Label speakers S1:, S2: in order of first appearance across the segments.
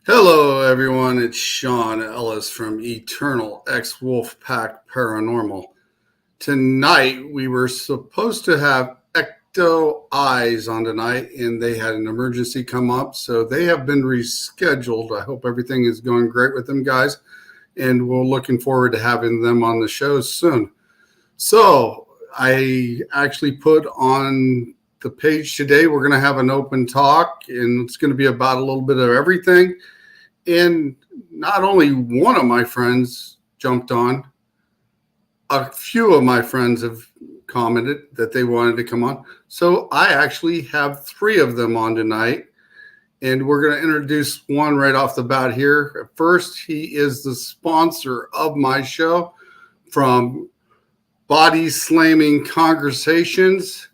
S1: Hello, everyone. It's Sean Ellis from Eternal X Wolf Pack Paranormal. Tonight, we were supposed to have Ecto Eyes on tonight, and they had an emergency come up, so they have been rescheduled. I hope everything is going great with them, guys, and we're looking forward to having them on the show soon. So, I actually put on the page today, we're going to have an open talk, and it's going to be about a little bit of everything. And not only one of my friends jumped on, a few of my friends have commented that they wanted to come on. So I actually have three of them on tonight. And we're going to introduce one right off the bat here. First, he is the sponsor of my show from Body Slamming Conversations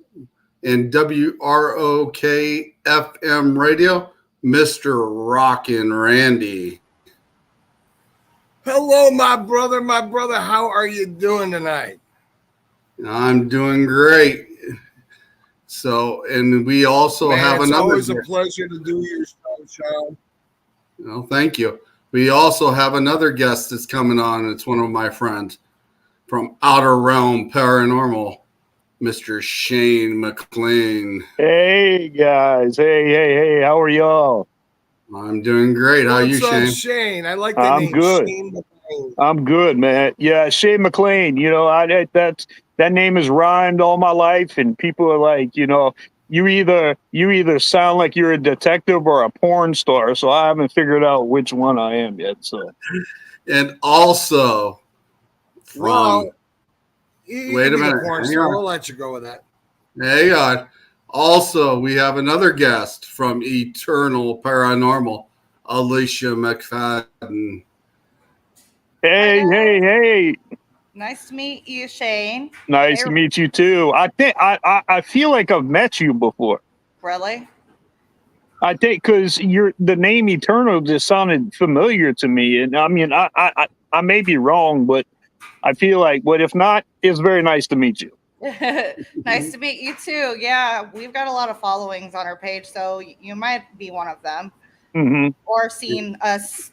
S1: and WROK FM Radio. Mr. Rockin' Randy.
S2: Hello, my brother. How are you doing tonight?
S1: I'm doing great. So, and we also have another.
S2: It's always a pleasure to do your show, Sean.
S1: Well, thank you. We also have another guest that's coming on. It's one of my friends from Outer Realm Paranormal, Mr. Shane McLean.
S3: Hey guys, hey! How are y'all?
S1: I'm doing great. How are you, Shane?
S2: Shane? I like the
S3: I'm
S2: name.
S3: good.
S2: Shane McLean.
S3: I'm good, man. Yeah, Shane McLean. You know, that name is rhymed all my life, and people are like, you know, you either sound like you're a detective or a porn star. So I haven't figured out which one I am yet. So,
S1: and also from.
S2: Wait a minute. We'll let you go with that.
S1: Hang on. Also, we have another guest from Eternal Paranormal, Alicia McFadden.
S3: Hey.
S4: Nice to meet you, Shane.
S3: Nice to meet you too. I think I feel like I've met you before.
S4: Really?
S3: I think because the name Eternal just sounded familiar to me, and I mean I may be wrong, but I feel like, but if not, it's very nice to meet you.
S4: Nice to meet you too. Yeah, we've got a lot of followings on our page, so you might be one of them, or seen us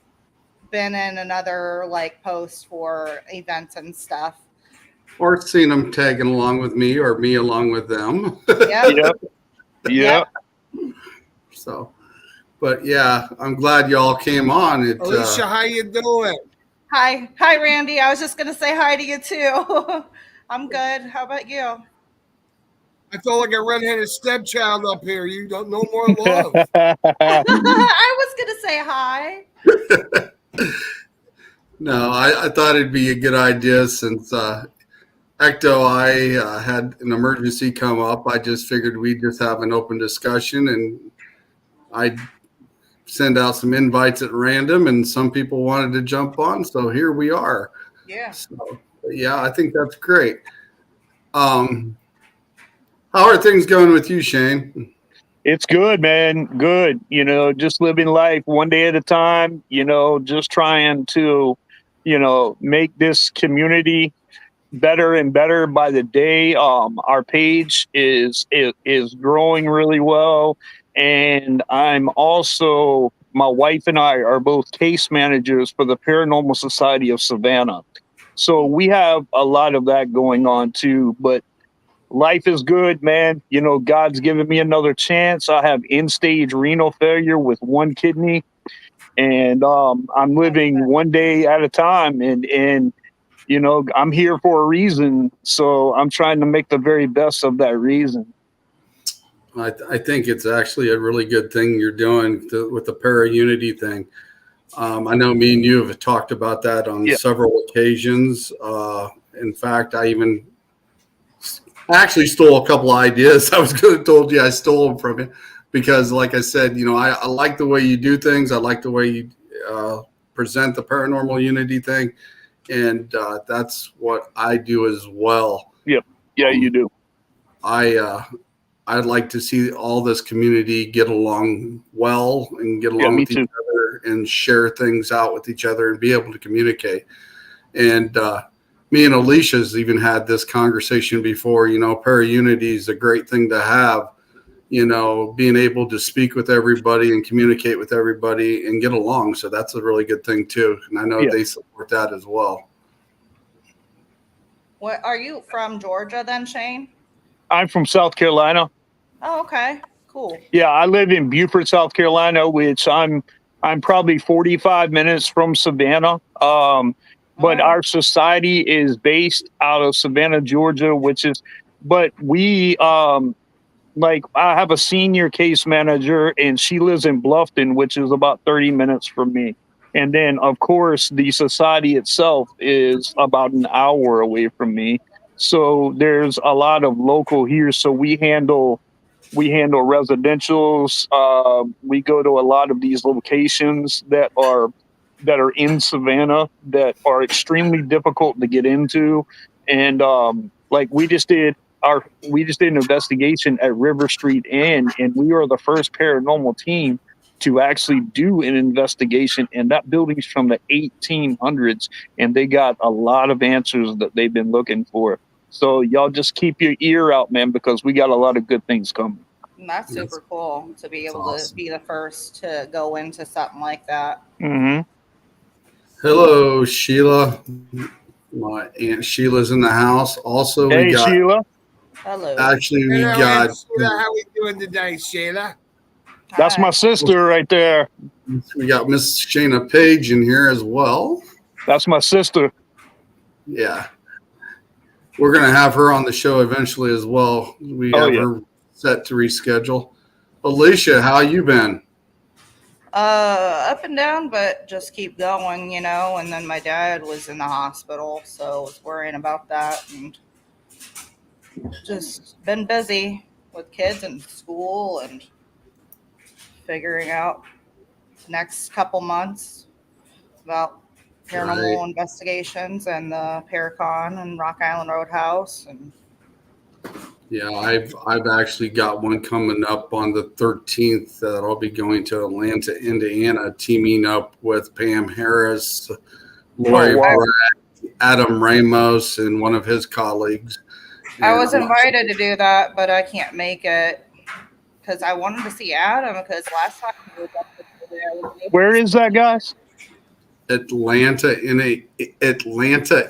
S4: been in another like post for events and stuff,
S1: or seen them tagging along with me, or me along with them.
S3: Yep.
S1: So, but yeah, I'm glad y'all came on.
S2: Alicia, how you doing?
S4: Hi, Randy. I was just gonna say hi to you too. I'm good. How about you?
S2: I feel like a redheaded stepchild up here. You don't know more love.
S4: I was gonna say hi.
S1: No, I thought it'd be a good idea since Ecto I had an emergency come up. I just figured we'd just have an open discussion, and I'd send out some invites at random, and some people wanted to jump on, so here we are.
S4: Yeah.
S1: So, yeah, I think that's great. How are things going with you, Shane?
S3: It's good, man. Good. You know, just living life one day at a time, you know, just trying to, you know, make this community better and better by the day. Our page is growing really well. And I'm also, my wife and I are both case managers for the Paranormal Society of Savannah. So we have a lot of that going on too, but life is good, man. You know, God's given me another chance. I have end-stage renal failure with one kidney, and I'm living one day at a time, and you know, I'm here for a reason, so I'm trying to make the very best of that reason.
S1: I think it's actually a really good thing you're doing with the para-unity thing. I know me and you have talked about that on several occasions. In fact, I actually stole a couple of ideas. I was going to told you I stole them from you because, like I said, you know, I like the way you do things. I like the way you present the paranormal unity thing, and that's what I do as well.
S3: Yep. Yeah, you do.
S1: I'd like to see all this community get along well and get along with each other and share things out with each other and be able to communicate. And me and Alicia's even had this conversation before. You know, para-unity is a great thing to have, being able to speak with everybody and communicate with everybody and get along. So that's a really good thing too. And I know they support that as well.
S4: What are you from Georgia then, Shane?
S3: I'm from South Carolina.
S4: Oh, okay. Cool.
S3: Yeah, I live in Beaufort, South Carolina, which I'm probably 45 minutes from Savannah. But our society is based out of Savannah, Georgia, but we like I have a senior case manager and she lives in Bluffton, which is about 30 minutes from me. And then of course the society itself is about an hour away from me. So there's a lot of local here. So we handle residentials. We go to a lot of these locations that are in Savannah that are extremely difficult to get into. And like we just did an investigation at River Street Inn, and we are the first paranormal team to actually do an investigation. And that building's from the 1800s, and they got a lot of answers that they've been looking for. So y'all just keep your ear out, man, because we got a lot of good things coming.
S4: And that's super cool to be able to be the first to go into something like that.
S3: Mm-hmm.
S1: Hello, Sheila. My Aunt Sheila's in the house. Also,
S3: hey,
S1: we got
S3: Sheila.
S4: Hello.
S1: Actually, we
S2: Hello,
S1: got.
S2: Aunt Sheila. How we doing today, Sheila?
S3: That's my sister right there.
S1: We got Miss Shayna Page in here as well.
S3: That's my sister.
S1: Yeah. We're going to have her on the show eventually as well. We have her set to reschedule. Alicia, how you been?
S4: Up and down, but just keep going, and then my dad was in the hospital, so I was worrying about that and just been busy with kids and school and figuring out next couple months about paranormal investigations and the Paracon and Rock Island Roadhouse. And
S1: yeah, I've actually got one coming up on the 13th that I'll be going to Atlanta, Indiana, teaming up with Pam Harris, Lori Bragg, Adam Ramos, and one of his colleagues.
S4: I was invited to do that, but I can't make it because I wanted to see Adam because last time he was up there.
S3: Where is that, guys?
S1: Atlanta,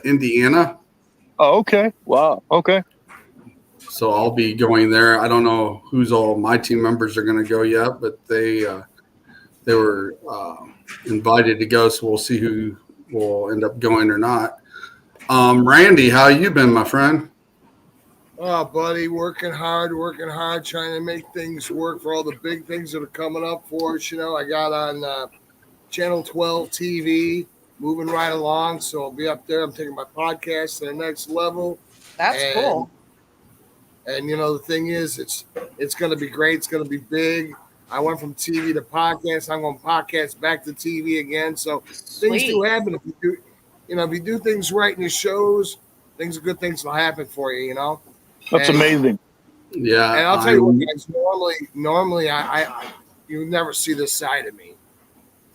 S1: Indiana.
S3: Oh, okay. Wow. Okay.
S1: So I'll be going there. I don't know who's all my team members are going to go yet, but they were invited to go. So we'll see who will end up going or not. Randy, how you been, my friend?
S2: Oh, buddy, working hard, trying to make things work for all the big things that are coming up for us. I got on Channel 12 TV, moving right along. So I'll be up there. I'm taking my podcast to the next level.
S4: That's cool.
S2: And the thing is, it's going to be great. It's going to be big. I went from TV to podcast. I'm going to podcast back to TV again. So things do happen if you do things right in your shows. Good things will happen for you.
S3: That's amazing.
S1: Yeah,
S2: and I'll tell you what, guys. Normally, I you never see this side of me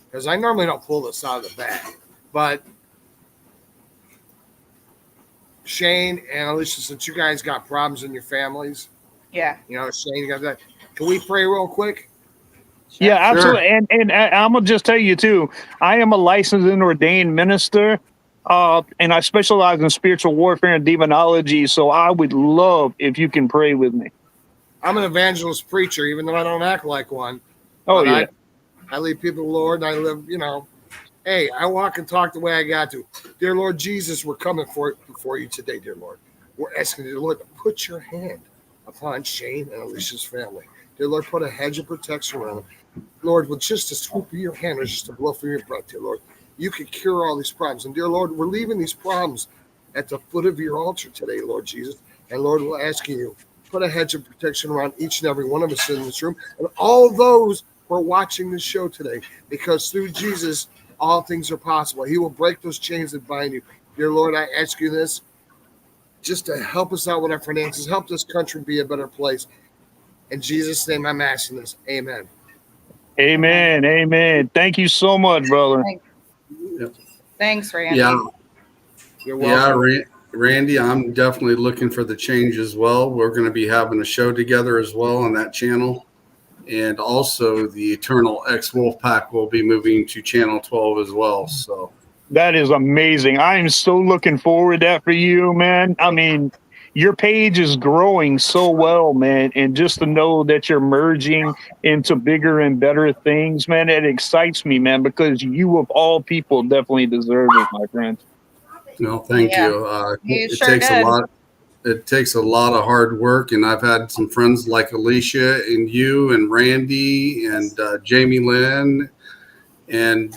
S2: because I normally don't pull this out of the bag, but. Shane and Alicia, since you guys got problems in your families,
S4: Shane,
S2: you got that. Can we pray real quick?
S3: Yeah, absolutely. Sure. And I'm gonna just tell you too. I am a licensed and ordained minister, and I specialize in spiritual warfare and demonology. So I would love if you can pray with me.
S2: I'm an evangelist preacher, even though I don't act like one.
S3: Oh yeah.
S2: I lead people to the Lord, and I live. Hey, I walk and talk the way I got to. Dear Lord Jesus, we're coming before you today, dear Lord. We're asking you, Lord, to put your hand upon Shane and Alicia's family. Dear Lord, put a hedge of protection around them. Lord, with just a swoop of your hand or just a blow from your breath, dear Lord, you can cure all these problems. And dear Lord, we're leaving these problems at the foot of your altar today, Lord Jesus. And Lord, we're asking you, put a hedge of protection around each and every one of us in this room and all those who are watching this show today, because through Jesus, all things are possible. He will break those chains that bind you. Dear Lord, I ask you this just to help us out with our finances, help this country be a better place. In Jesus' name, I'm asking this. Amen.
S3: Amen. Amen. Thank you so much, brother.
S4: Thanks, Randy.
S1: Yeah.
S2: You're welcome.
S1: Randy, I'm definitely looking for the change as well. We're going to be having a show together as well on that channel. And also the Eternal X Wolfpack will be moving to channel 12 as well. So
S3: that is amazing. I am so looking forward to that for you, man. I mean, your page is growing so well, man. And just to know that you're merging into bigger and better things, man, it excites me, man, because you of all people definitely deserve it, my friend.
S1: no, thank you.
S4: You
S1: It
S4: sure
S1: takes
S4: did.
S1: a lot. It takes a lot of hard work, and I've had some friends like Alicia and you and Randy and Jamie Lynn and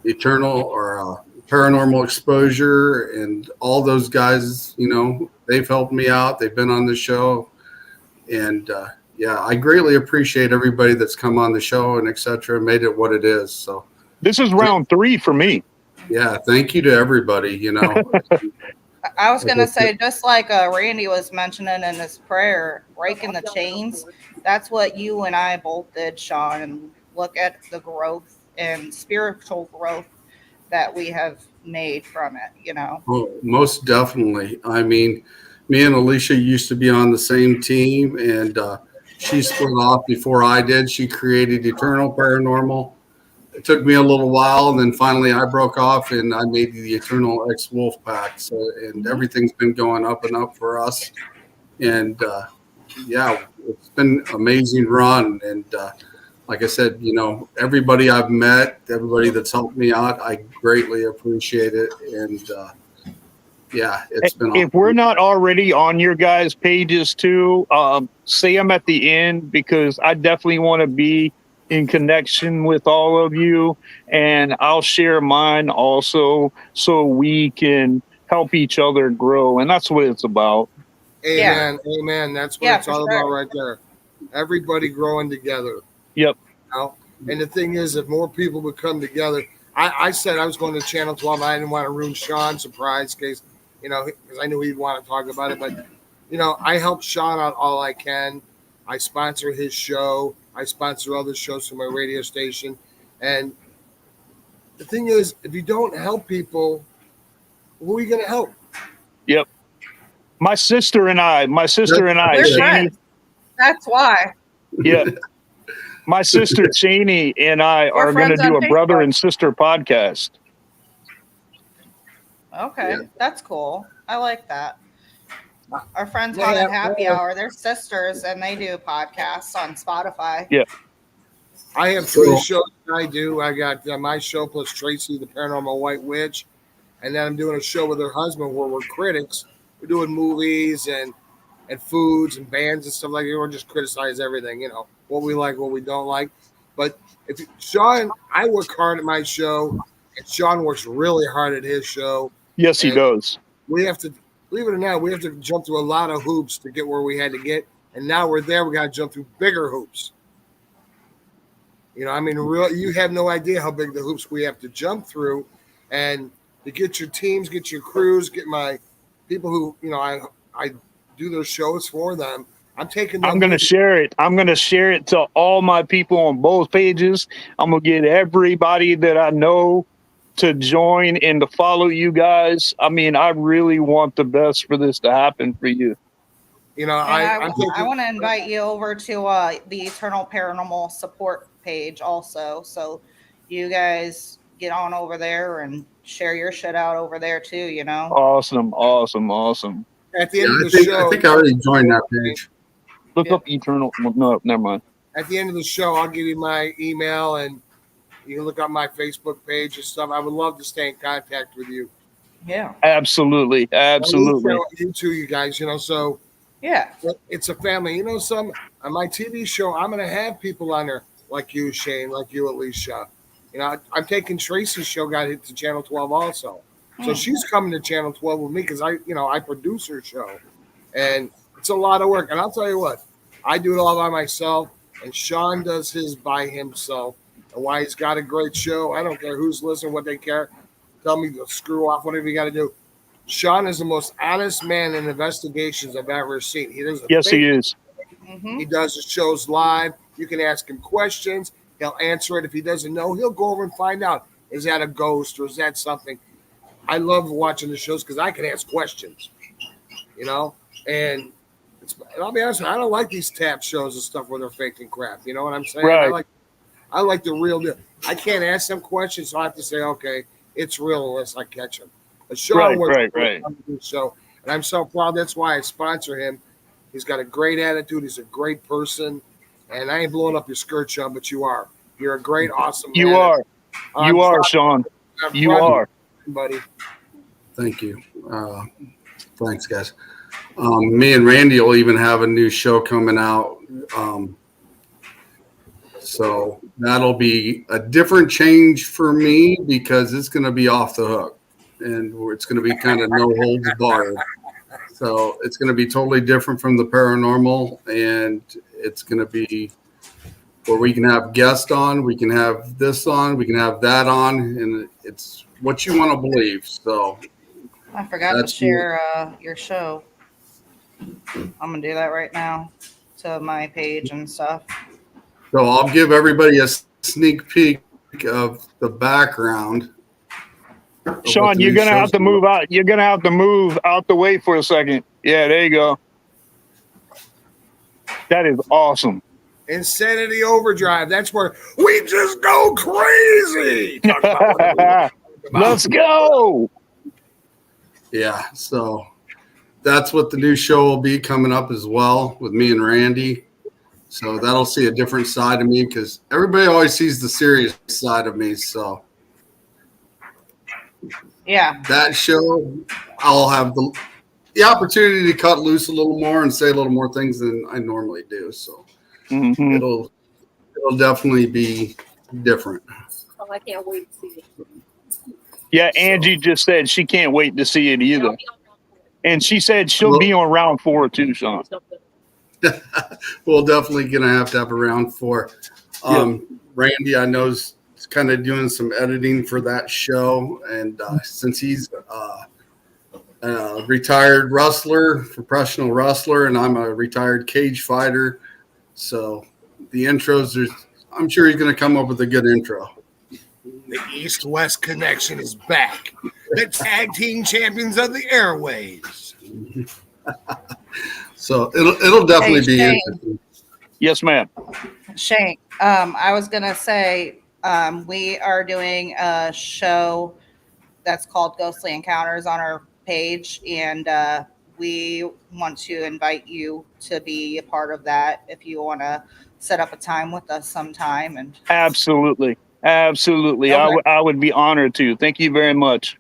S1: Eternal or Paranormal Exposure and all those guys. You know, they've helped me out. They've been on the show, and yeah, I greatly appreciate everybody that's come on the show and etc. Made it what it is. So
S3: this is round 3 for me.
S1: Yeah, thank you to everybody. You know.
S4: I was going to say, just like Randy was mentioning in his prayer, breaking the chains, that's what you and I both did, Sean. And look at the growth and spiritual growth that we have made from it, you know.
S1: Oh, most definitely. I mean, me and Alicia used to be on the same team, and she split off before I did. She created Eternal Paranormal. It took me a little while, and then finally I broke off and I made the Eternal X Wolf Pack. So, and everything's been going up and up for us. And yeah, it's been an amazing run. And like I said, you know, everybody I've met, everybody that's helped me out, I greatly appreciate it. And yeah, it's been.
S3: If we're not already on your guys' pages too, say them at the end, because I definitely want to be in connection with all of you, and I'll share mine also so we can help each other grow, and that's what it's about.
S2: Amen. Yeah. Amen. That's what it's all
S4: sure.
S2: about right there. Everybody growing together.
S3: Yep.
S2: You know? And the thing is, if more people would come together, I said I was going to channel 12. I didn't want to ruin Sean's surprise case, you know, because I knew he'd want to talk about it. But, you know, I help Sean out all I can. I sponsor his show. I sponsor other shows from my radio station. And the thing is, if you don't help people, who are you going to help?
S3: Yep. My sister and I,
S4: We're
S3: Shani,
S4: friends. That's why.
S3: Yeah. My sister Shani and I are going to do a brother and sister podcast.
S4: Okay, that's cool. I like that. Our friends Haunted Happy Hour, they're sisters, and they do podcasts on Spotify.
S3: Yeah.
S2: I have 3 shows I do. I got my show plus Tracy, the Paranormal White Witch. And then I'm doing a show with her husband where we're critics. We're doing movies and foods and bands and stuff like that. We're just criticize everything, you know, what we like, what we don't like. But if Sean, I work hard at my show, and Sean works really hard at his show.
S3: Yes, he does.
S2: We have to, believe it or not, we have to jump through a lot of hoops to get where we had to get. And now we're there. We got to jump through bigger hoops. You know, I mean, you have no idea how big the hoops we have to jump through. And to get your teams, get your crews, get my people who, you know, I do those shows for them. I'm going to
S3: share it. I'm going to share it to all my people on both pages. I'm going to get everybody that I know to join and to follow you guys. I mean, I really want the best for this to happen for you.
S2: You know,
S4: I want to invite you over to the Eternal Paranormal support page also. So you guys get on over there and share your shit out over there too, you know?
S3: Awesome.
S2: At the end of the show,
S1: I think I already joined that page.
S3: Look up Eternal. No, never mind.
S2: At the end of the show, I'll give you my email and you can look up my Facebook page and stuff. I would love to stay in contact with you.
S4: Yeah.
S3: Absolutely.
S2: You too, you guys, you know, so
S4: yeah,
S2: it's a family. You know, on my TV show, I'm going to have people on there like you, Shane, like you, Alicia. You know, I'm taking Tracy's show, got hit to Channel 12 also. So she's coming to Channel 12 with me because I produce her show. And it's a lot of work. And I'll tell you what, I do it all by myself, and Sean does his by himself. And why he's got a great show, I don't care who's listening, what they care. Tell me to screw off, whatever you got to do. Sean is the most honest man in investigations I've ever seen. He doesn't.
S3: Yes, he is.
S2: He does his shows live. You can ask him questions. He'll answer it. If he doesn't know, he'll go over and find out. Is that a ghost or is that something? I love watching the shows because I can ask questions, you know. And I'll be honest with you, I don't like these tap shows and stuff where they're faking crap. You know what I'm saying?
S3: Right.
S2: I like the real deal. I can't ask them questions, so I have to say, okay, it's real unless I catch them. A show
S3: Right.
S2: So, and I'm so proud. That's why I sponsor him. He's got a great attitude. He's a great person. And I ain't blowing up your skirt, Sean, but you are. You're a great, awesome man.
S3: You are, Sean. You are.
S2: Buddy.
S1: Thank you. Thanks, guys. Me and Randy will even have a new show coming out. So that'll be a different change for me because it's going to be off the hook. And it's going to be kind of no holds barred. So it's going to be totally different from the paranormal. And it's going to be where we can have guests on, we can have this on, we can have that on. And it's what you want to believe. So
S4: I forgot to share your show. I'm going to do that right now to my page and stuff.
S1: So I'll give everybody a sneak peek of the background.
S3: Sean, you're gonna have to move out. You're gonna have to move out the way for a second. Yeah, there you go. That is awesome.
S2: Insanity Overdrive. That's where we just go crazy.
S3: Let's go.
S1: Yeah, so that's what the new show will be coming up as well with me and Randy. So that'll see a different side of me because everybody always sees the serious side of me. So
S4: yeah,
S1: that show, I'll have the opportunity to cut loose a little more and say a little more things than I normally do. So it'll definitely be different.
S5: Oh, I can't wait to see it.
S3: Yeah, Angie just said she can't wait to see it either. And she said she'll be on round 4 too, Sean.
S1: We'll definitely gonna have to have a round 4. Randy, I know, is kind of doing some editing for that show, and since he's a retired wrestler, professional wrestler, and I'm a retired cage fighter, so the intros, I'm sure he's gonna come up with a good intro.
S2: The East-West connection is back. The tag team champions of the airwaves.
S1: So it'll definitely be interesting.
S3: Yes, ma'am.
S4: Shane, I was gonna say we are doing a show that's called Ghostly Encounters on our page, and we want to invite you to be a part of that if you want to set up a time with us sometime. And
S3: absolutely. Okay. I would be honored to. Thank you very much.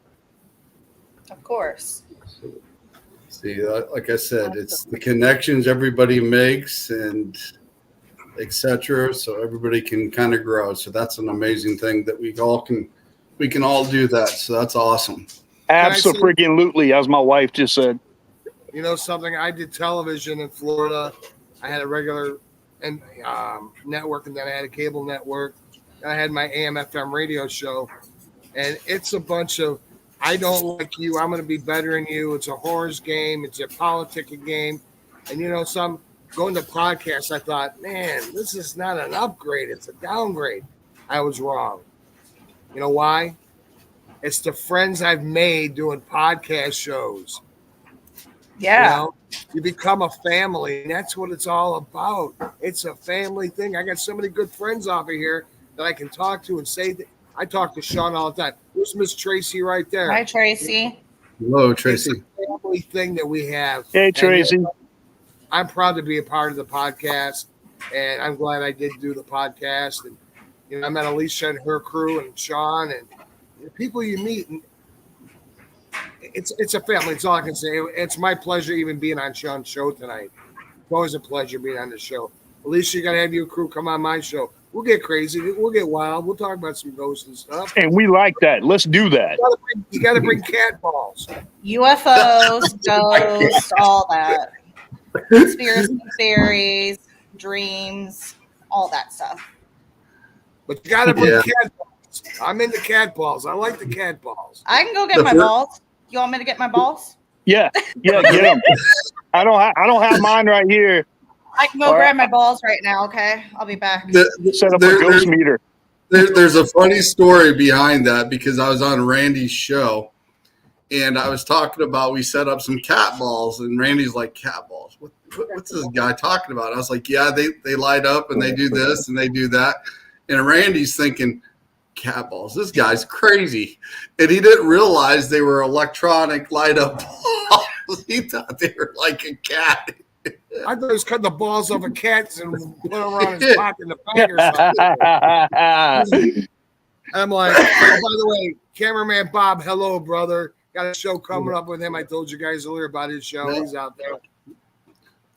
S4: Of course.
S1: See, like I said, it's the connections everybody makes and etc. So everybody can kind of grow. So that's an amazing thing that we can all do that. So that's awesome.
S3: Absolutely, as my wife just said.
S2: You know something? I did television in Florida. I had a regular network, and then I had a cable network. And I had my AM/FM radio show, and it's a bunch of I don't like you. I'm going to be better than you. It's a horrors game. It's a politicking game. And, you know, going to podcasts, I thought, man, this is not an upgrade. It's a downgrade. I was wrong. You know why? It's the friends I've made doing podcast shows.
S4: Yeah.
S2: You know, you become a family, and that's what it's all about. It's a family thing. I got so many good friends over here that I can talk to and say that. I talk to Sean all the time. There's Miss Tracy right there.
S4: Hi, Tracy.
S1: Hello, Tracy.
S2: It's a family thing that we have.
S3: Hey, Tracy.
S2: And I'm proud to be a part of the podcast, and I'm glad I did do the podcast. And you know, I met Alicia and her crew, and Sean, and the people you meet. And it's a family. It's all I can say. It's my pleasure even being on Sean's show tonight. It's always a pleasure being on the show. Alicia, you got to have your crew come on my show. We'll get crazy. We'll get wild. We'll talk about some ghosts and stuff.
S3: And we like that. Let's do that.
S2: You got to bring cat balls.
S4: UFOs, ghosts, all that. Conspiracy theories, dreams, all that stuff.
S2: But you got to bring cat balls. I'm into cat balls. I like the cat balls.
S4: I can go get my balls. You want me to get my balls?
S3: Yeah, get them. I don't have mine right here.
S4: I can go grab my balls right now, okay? I'll be back.
S3: Set up a ghost meter.
S1: There's a funny story behind that because I was on Randy's show, And I was talking about, we set up some cat balls, and Randy's like, cat balls? What's this guy talking about? I was like, yeah, they light up and they do this and they do that. And Randy's thinking, cat balls, this guy's crazy. And he didn't realize they were electronic light up balls. He thought they were like a cat.
S2: I thought he was cutting the balls off of cats and put them around his pocket in the bag or something. I'm like, oh, by the way, cameraman Bob, hello, brother. Got a show coming up with him. I told you guys earlier about his show. He's out there.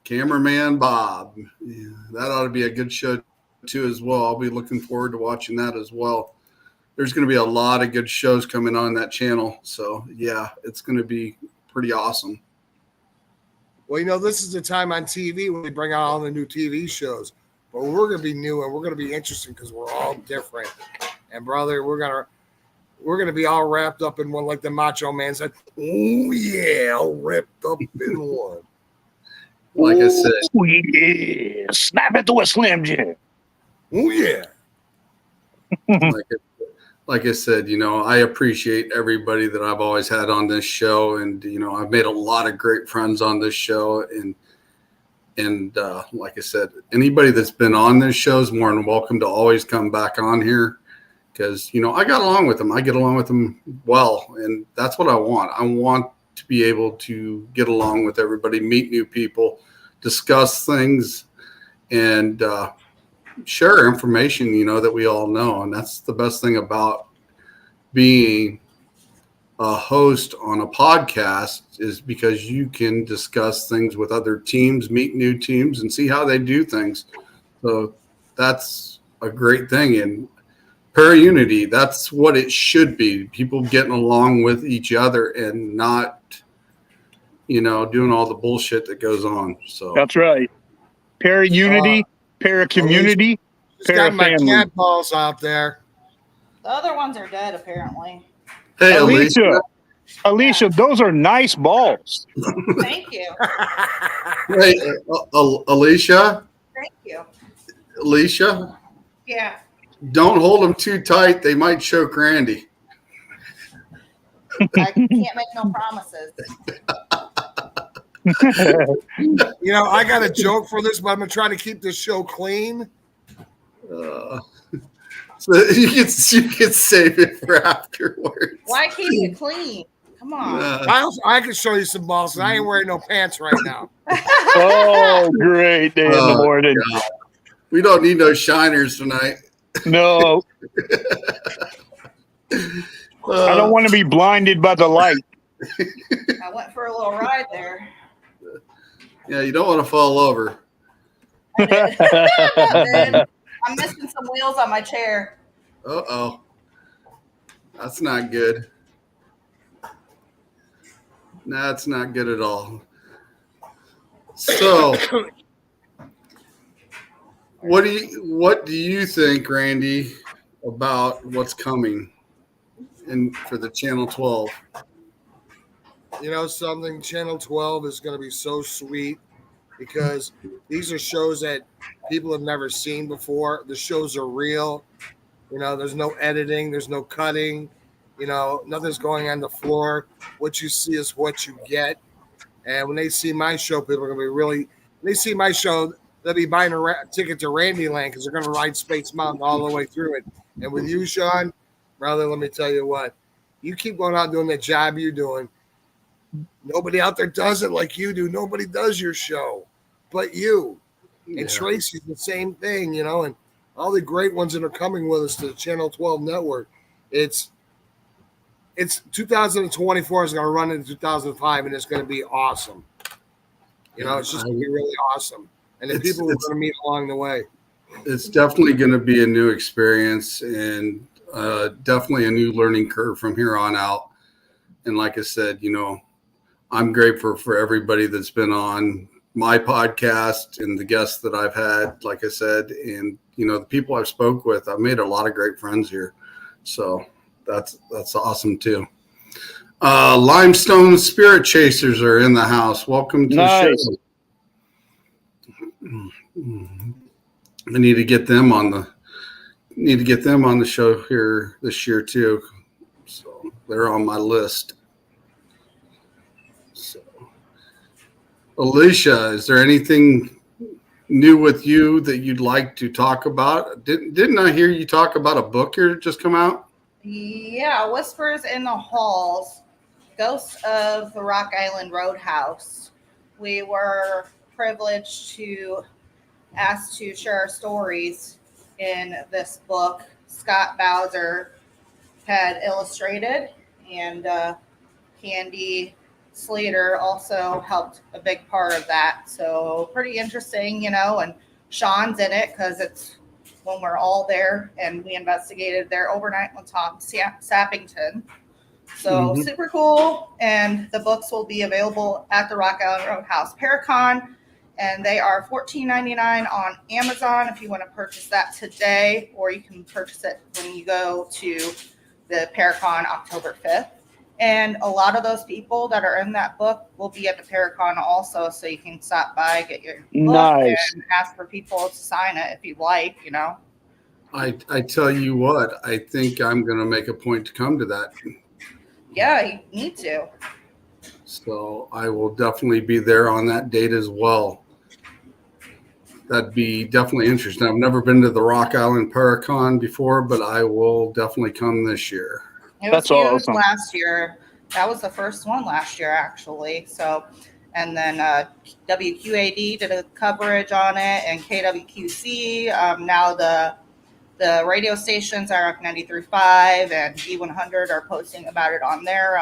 S1: Cameraman Bob. Yeah, that ought to be a good show too as well. I'll be looking forward to watching that as well. There's going to be a lot of good shows coming on that channel. So, yeah, it's going to be pretty awesome.
S2: Well, this is the time on TV when they bring out all the new TV shows. But we're going to be new and we're going to be interesting because we're all different. And, brother, we're gonna be all wrapped up in one, like the Macho Man said. Oh yeah, all wrapped up in one.
S1: Like I said,
S3: oh yeah, snap into a Slim Jim.
S2: Oh yeah.
S1: like I said, I appreciate everybody that I've always had on this show, and I've made a lot of great friends on this show, and like I said, anybody that's been on this show is more than welcome to always come back on here. Because, I got along with them. I get along with them well, and that's what I want. I want to be able to get along with everybody, meet new people, discuss things, and share information, that we all know. And that's the best thing about being a host on a podcast, is because you can discuss things with other teams, meet new teams, and see how they do things. So that's a great thing. And Para-unity, that's what it should be. People getting along with each other and not, doing all the bullshit that goes on. So
S3: that's right. Para-unity, para-community,
S2: got my cat balls out there.
S4: The other ones are dead, apparently.
S1: Hey,
S3: Alicia, those are nice balls.
S4: Thank you.
S1: Hey, Alicia.
S4: Thank you.
S1: Alicia.
S4: Yeah.
S1: Don't hold them too tight. They might choke Randy.
S4: I can't make no promises.
S2: I got a joke for this, but I'm going to try to keep this show clean.
S1: So you can save it for afterwards.
S4: Why keep it clean? Come on.
S2: I can show you some balls, and I ain't wearing no pants right now.
S3: Oh, great day in the morning.
S1: God. We don't need no shiners tonight.
S3: No. I don't want to be blinded by the light.
S4: I went for a little ride there.
S1: Yeah, you don't want to fall over.
S4: I did. I'm missing some wheels on my chair.
S1: Uh-oh. That's not good. That's not good at all. So, what do you think, Randy, about what's coming for the Channel 12?
S2: Something, Channel 12 is going to be so sweet because these are shows that people have never seen before. The shows are real. There's no editing. There's no cutting. Nothing's going on the floor. What you see is what you get. And when they see my show, people are going to be when they see my show, they'll be buying a ticket to Randyland because they're going to ride Space Mountain all the way through it. And with you, Sean, brother, let me tell you what. You keep going out doing that job you're doing. Nobody out there does it like you do. Nobody does your show but you. Yeah. And Tracy's the same thing, and all the great ones that are coming with us to the Channel 12 network. It's 2024 is going to run into 2005, and it's going to be awesome. It's just going to be really awesome. And the people are going to meet along the way.
S1: It's definitely going to be a new experience and definitely a new learning curve from here on out. And like I said, I'm grateful for everybody that's been on my podcast and the guests that I've had, like I said, and, the people I've spoke with. I've made a lot of great friends here. So that's awesome too. Limestone Spirit Chasers are in the house. Welcome to the show. I need to get them on the show here this year too. So they're on my list. Alicia, is there anything new with you that you'd like to talk about? Didn't I hear you talk about a book here just come out?
S4: Yeah, Whispers in the Halls, Ghosts of the Rock Island Roadhouse. We were privileged to ask to share our stories in this book. Scott Bowser had illustrated, and Candy Slater also helped a big part of that. So pretty interesting, and Sean's in it because it's when we're all there, and we investigated their overnight on Tom Sappington. So super cool. And the books will be available at the Rock Island Roadhouse Paracon, and they are $14.99 on Amazon if you want to purchase that today, or you can purchase it when you go to the Paracon October 5th. And a lot of those people that are in that book will be at the Paracon also, so you can stop by, get your book, and ask for people to sign it if you'd like,
S1: I tell you what, I think I'm going to make a point to come to that.
S4: Yeah, you need to.
S1: So I will definitely be there on that date as well. That'd be definitely interesting. I've never been to the Rock Island Paracon before, but I will definitely come this year.
S4: It was huge awesome. Last year. That was the first one last year, actually. So, and then WQAD did a coverage on it, and KWQC. Now the radio stations are 93.5 and G100 are posting about it on their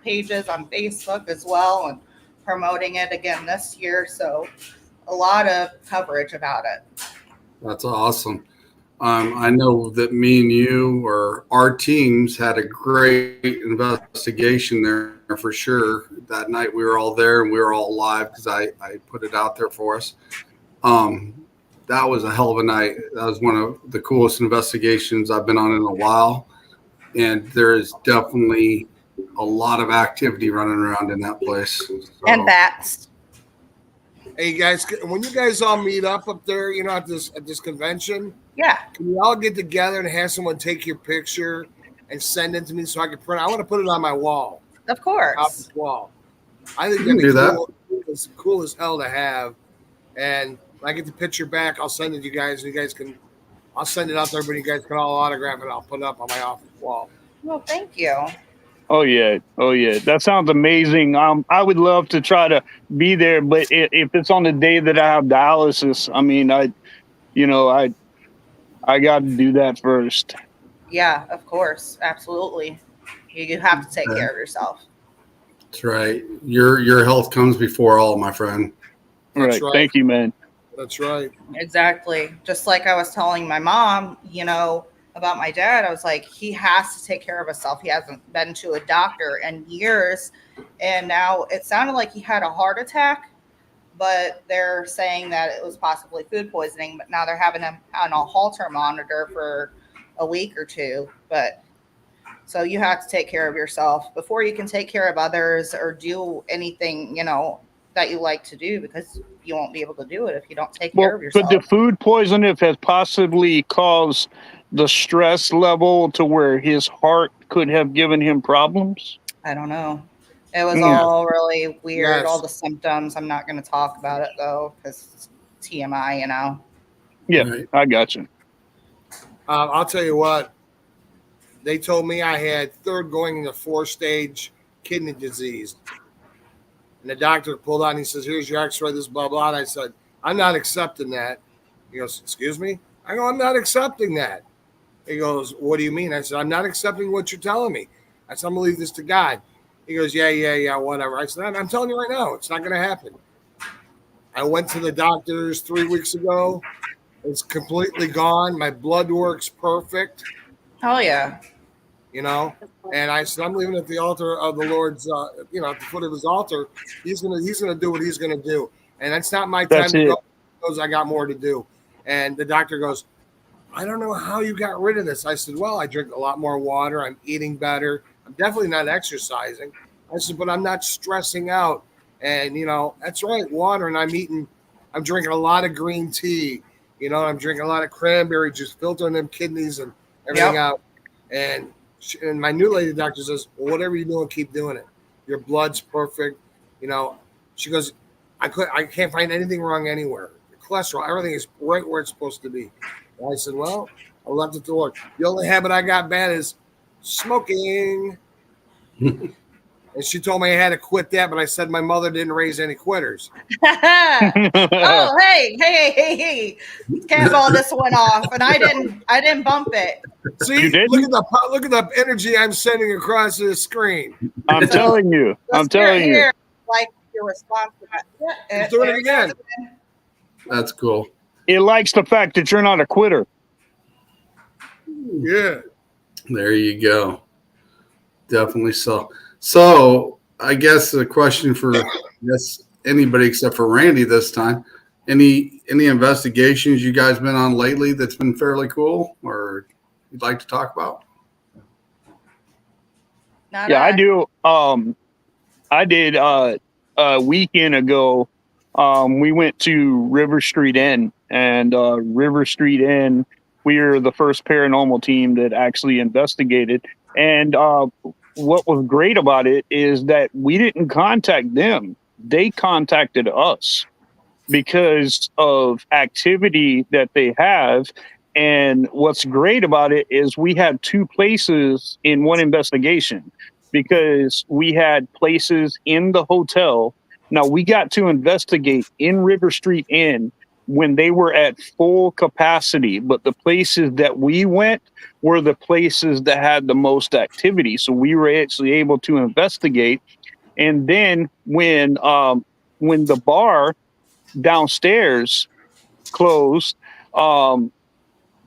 S4: pages on Facebook as well, and promoting it again this year. So, a lot of coverage about it.
S1: That's awesome. I know that me and you or our teams had a great investigation there for sure. That night we were all there and we were all live because I put it out there for us. That was a hell of a night. That was one of the coolest investigations I've been on in a while. And there is definitely a lot of activity running around in that place. So.
S4: And bats.
S2: Hey guys, when you guys all meet up there, at this convention,
S4: yeah,
S2: can you all get together and have someone take your picture and send it to me so I can print? I want to put it on my wall.
S4: Of course,
S2: wall. I think that'd be cool. It's cool as hell to have. And when I get the picture back, I'll send it to you guys. And you guys can, I'll send it out to everybody. You guys can all autograph it. I'll put it up on my office wall.
S4: Well, thank you.
S3: Oh yeah. That sounds amazing. I would love to try to be there, but if it's on the day that I have dialysis, I mean, I got to do that first.
S4: Yeah, of course, absolutely. You have to take care of yourself.
S1: That's right. Your health comes before all, my friend.
S3: Right. Thank you, man.
S2: That's right.
S4: Exactly. Just like I was telling my mom, about my dad, I was like, he has to take care of himself. He hasn't been to a doctor in years. And now it sounded like he had a heart attack, but they're saying that it was possibly food poisoning. But now they're having him on a Holter monitor for a week or two. But so you have to take care of yourself before you can take care of others or do anything, that you like to do, because you won't be able to do it if you don't take care of yourself.
S3: But the food poisoning has possibly caused the stress level to where his heart could have given him problems?
S4: I don't know. It was all really weird, all the symptoms. I'm not going to talk about it, though, because it's TMI,
S3: Yeah, right. I got you.
S2: I'll tell you what. They told me I had third going into 4-stage kidney disease. And the doctor pulled out and he says, here's your x-ray, this blah, blah. And I said, I'm not accepting that. He goes, excuse me? I go, I'm not accepting that. He goes, what do you mean? I said, I'm not accepting what you're telling me. I said, I'm going to leave this to God. He goes, yeah, whatever. I said, I'm telling you right now, it's not going to happen. I went to the doctors 3 weeks ago. It's completely gone. My blood works perfect.
S4: Oh, yeah.
S2: And I said, I'm leaving at the altar of the Lord's, at the foot of his altar. He's gonna do what he's gonna do. And that's not my time to go. Because I got more to do. And the doctor goes, I don't know how you got rid of this. I said, well, I drink a lot more water. I'm eating better. I'm definitely not exercising. I said, but I'm not stressing out. And, that's right, water. And I'm drinking a lot of green tea. I'm drinking a lot of cranberry juice, filtering them kidneys and everything out. And my new lady doctor says, well, whatever you're doing, keep doing it. Your blood's perfect. She goes, I can't find anything wrong anywhere. The cholesterol, everything is right where it's supposed to be. And I said, well, I left it to the Lord. The only habit I got bad is smoking. And she told me I had to quit that, but I said my mother didn't raise any quitters.
S4: Oh, hey! Cannonball this one off, and I didn't bump it.
S2: See, look at the energy I'm sending across the screen.
S3: I'm telling you. I'm telling you.
S4: Like your response to that. Yeah,
S2: He's doing it again.
S1: That's cool.
S3: It likes the fact that you're not a quitter.
S2: Yeah.
S1: There you go. Definitely so. So I guess the question for anybody except for Randy this time. Any investigations you guys been on lately that's been fairly cool or you'd like to talk about?
S3: I do. I did a weekend ago. We went to River Street Inn, and River Street Inn, we are the first paranormal team that actually investigated. And what was great about it is that we didn't contact them. They contacted us because of activity that they have. And what's great about it is we had two places in one investigation because we had places in the hotel. Now we got to investigate in River Street Inn when they were at full capacity, but the places that we went were the places that had the most activity. So we were actually able to investigate. And then when the bar downstairs closed,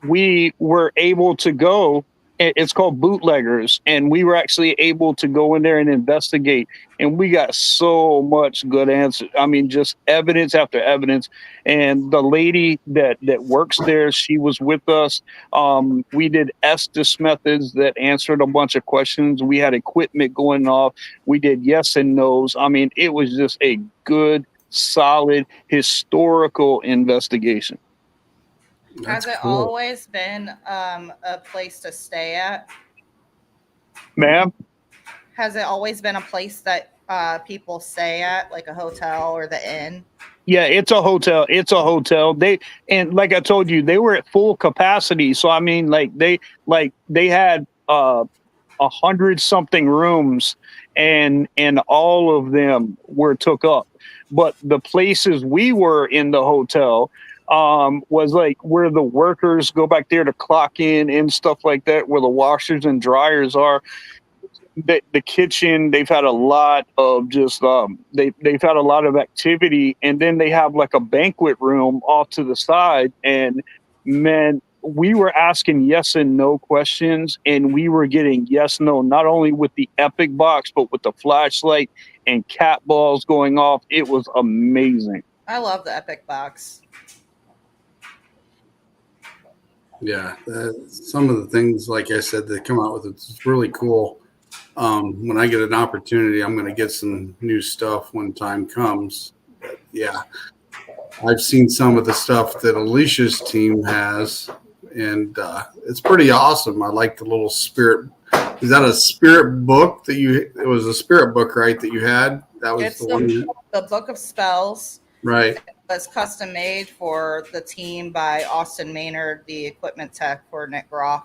S3: we were able to go. It's called Bootleggers, and we were actually able to go in there and investigate, and we got so much good answers. I mean, just evidence after evidence. And the lady that works there, she was with us. We did Estes methods that answered a bunch of questions. We had equipment going off. We did yes and no's. I mean, it was just a good, solid historical investigation.
S4: Has it always been a place to stay at?
S3: Ma'am?
S4: Has it always been a place that people stay at, like a hotel or the inn?
S3: Yeah, it's a hotel. It's a hotel. And like I told you, they were at full capacity. So I mean, they had 100 something rooms, and all of them were took up. But the places we were in the hotel was like where the workers go back there to clock in and stuff like that, where the washers and dryers are. The kitchen, they've had a lot of just they've had a lot of activity, and then they have like a banquet room off to the side. And man, we were asking yes and no questions, and we were getting yes no, not only with the epic box but with the flashlight and cat balls going off. It was amazing.
S4: I love the epic box.
S1: Yeah, some of the things, like I said, that come out with it's really cool. When I get an opportunity, I'm going to get some new stuff when time comes. But yeah, I've seen some of the stuff that Alicia's team has, and it's pretty awesome. I like the little spirit. Is that a spirit book that it was a spirit book, right? That you had? That was
S4: the Book of Spells.
S1: Right.
S4: It was custom made for the team by Austin Maynard, the equipment tech for Nick Groff.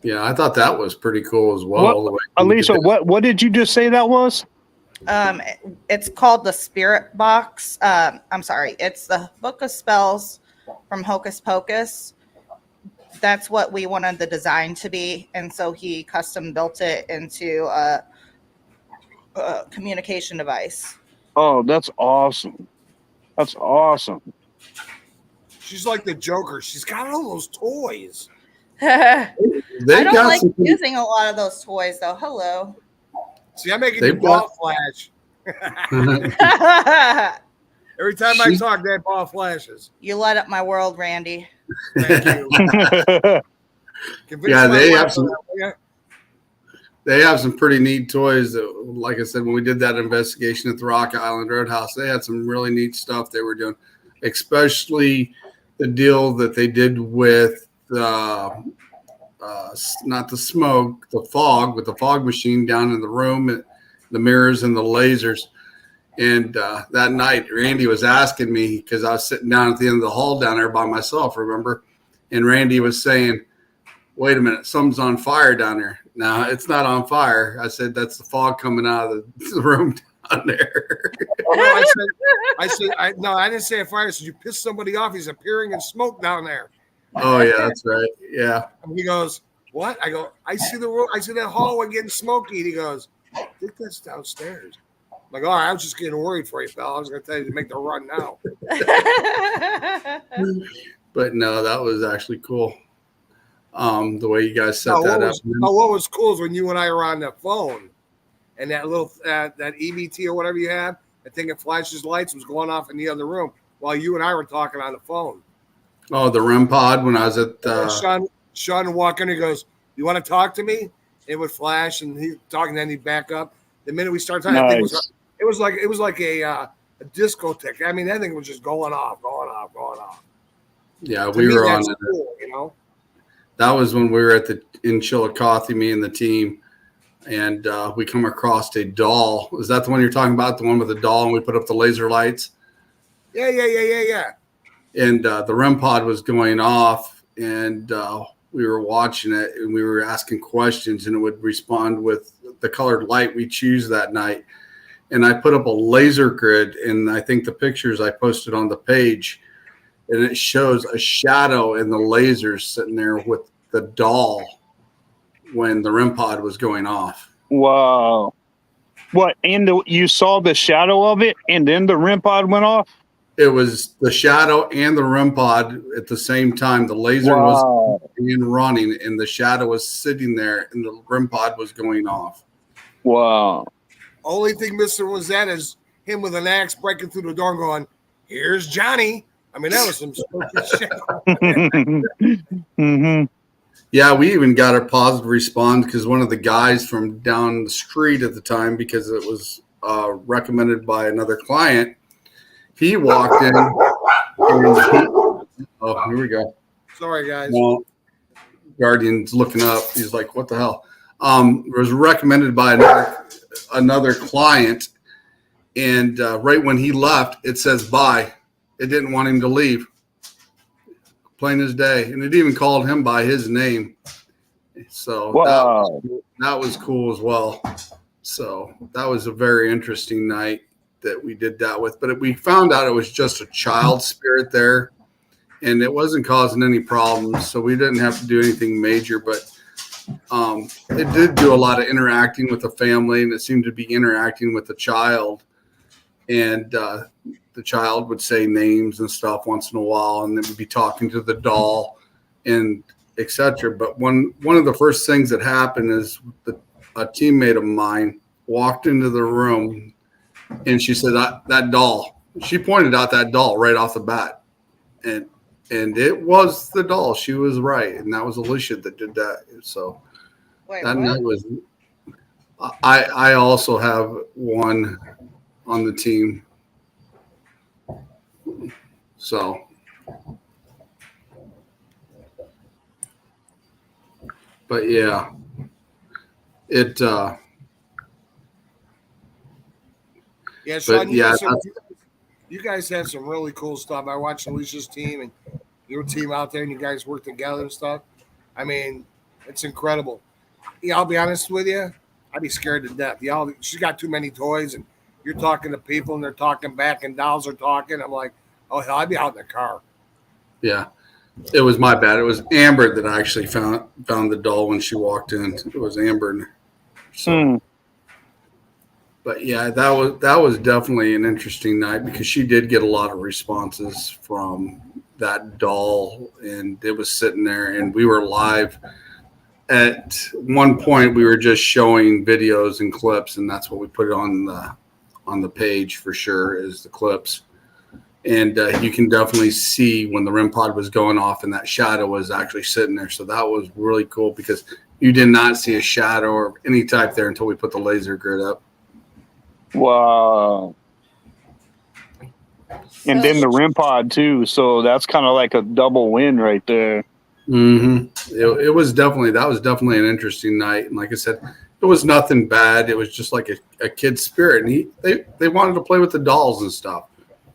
S1: Yeah, I thought that was pretty cool as well.
S3: Alicia, what did you just say that was?
S4: It's called the Spirit Box. I'm sorry, it's the Book of Spells from Hocus Pocus. That's what we wanted the design to be, and so he custom built it into a communication device.
S3: Oh, that's awesome. That's awesome.
S2: She's like the Joker. She's got all those toys.
S4: I don't like using a lot of those toys, though. Hello.
S2: See, I'm making you ball flash. Every time I talk, that ball flashes.
S4: You light up my world, Randy.
S2: Thank you.
S1: Yeah, they have some pretty neat toys. That, like I said, when we did that investigation at the Rock Island Roadhouse, they had some really neat stuff they were doing, especially the deal that they did with not the smoke, the fog, with the fog machine down in the room, the mirrors and the lasers. And that night, Randy was asking me, because I was sitting down at the end of the hall down there by myself, remember? And Randy was saying, wait a minute, something's on fire down there. No, it's not on fire. I said, that's the fog coming out of the room down there.
S2: No, I didn't say a fire. I said, you pissed somebody off. He's appearing in smoke down there.
S1: Oh, yeah, that's right. Yeah.
S2: And he goes, what? I go, I see the room. I see that hallway getting smoky. And he goes, I think that's downstairs. I'm like, all right, I was just getting worried for you, pal. I was going to tell you to make the run now.
S1: But no, that was actually cool. The way you guys set that up.
S2: What was cool is when you and I were on the phone and that little that EVT or whatever you had, I think it flashes lights was going off in the other room while you and I were talking on the phone.
S1: Oh, the REM pod when I was at
S2: Sean would walk in, he goes, you want to talk to me? It would flash and he'd talk and then he'd back up. The minute we started talking,
S3: Nice.
S2: it was like a discotheque. I mean, that thing was just going off.
S1: Yeah,
S2: To
S1: we
S2: me,
S1: were on
S2: that's
S1: it.
S2: cool, you know.
S1: That was when we were in Chillicothe, me and the team, and we come across a doll. Is that the one you're talking about? The one with the doll, and we put up the laser lights?
S2: Yeah.
S1: And the REM pod was going off, and we were watching it, and we were asking questions, and it would respond with the colored light we choose that night. And I put up a laser grid, and I think the pictures I posted on the page, and it shows a shadow in the lasers sitting there with the doll when the REM pod was going off.
S3: Wow. What? And you saw the shadow of it, and then the REM pod went off?
S1: It was the shadow and the REM pod at the same time. The laser was running, and the shadow was sitting there, and the REM pod was going off.
S3: Wow.
S2: Only thing missing was that is him with an axe breaking through the door and going, here's Johnny. I mean, that was some spooky shit.
S3: Mm-hmm.
S1: Yeah, we even got a positive response because one of the guys from down the street at the time, because it was recommended by another client, he walked in. Oh, here we go.
S2: Sorry, guys.
S1: Well, Guardian's looking up. He's like, what the hell? It was recommended by another client. And right when he left, it says bye. It didn't want him to leave. Plain as day. And it even called him by his name. So
S3: Wow.
S1: that was cool as well. So that was a very interesting night that we did that with. But we found out it was just a child spirit there. And it wasn't causing any problems. So we didn't have to do anything major. But it did do a lot of interacting with the family. And it seemed to be interacting with the child. And the child would say names and stuff once in a while, and then would be talking to the doll and etc. But one of the first things that happened is a teammate of mine walked into the room, and she said, that doll. She pointed out that doll right off the bat, and it was the doll. She was right, and that was Alicia that did that. So
S4: Wait,
S1: that
S4: what?
S1: night was. I also have one on the team. So, but yeah, it,
S2: Yeah, Sean,
S1: yeah,
S2: you guys have some really cool stuff. I watched Alicia's team and your team out there, and you guys work together and stuff. I mean, it's incredible. Yeah, I'll be honest with you. I'd be scared to death. She's got too many toys, and you're talking to people, and they're talking back, and dolls are talking. I'm like, oh, hell, I'd be out in the car.
S1: yeah, it was my bad. It was Amber that actually found the doll when she walked in. It was Amber. So, but yeah, that was definitely an interesting night because she did get a lot of responses from that doll, and it was sitting there, and we were live. At one point, we were just showing videos and clips, and that's what we put on the page for sure is the clips. And you can definitely see when the REM pod was going off and that shadow was actually sitting there. So that was really cool because you did not see a shadow or any type there until we put the laser grid up.
S3: Wow. And then the REM pod too. So that's kind of like a double win right there.
S1: Mm-hmm. That was definitely an interesting night. And like I said, it was nothing bad. It was just like a kid's spirit, and they wanted to play with the dolls and stuff.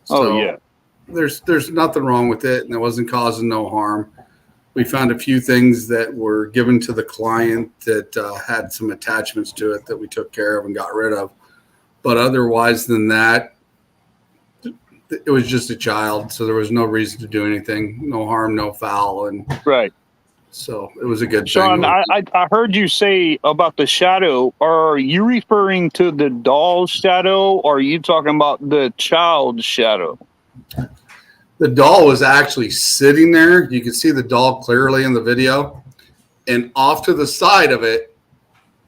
S1: So
S3: Oh yeah.
S1: there's nothing wrong with it, and it wasn't causing no harm. We found a few things that were given to the client that had some attachments to it that we took care of and got rid of. But otherwise than that, it was just a child, so there was no reason to do anything, no harm, no foul, and
S3: Right.
S1: so it was a good
S3: Sean,
S1: thing.
S3: I heard you say about the shadow. Are you referring to the doll's shadow, or are you talking about the child's shadow?
S1: The doll was actually sitting there. You can see the doll clearly in the video. And off to the side of it,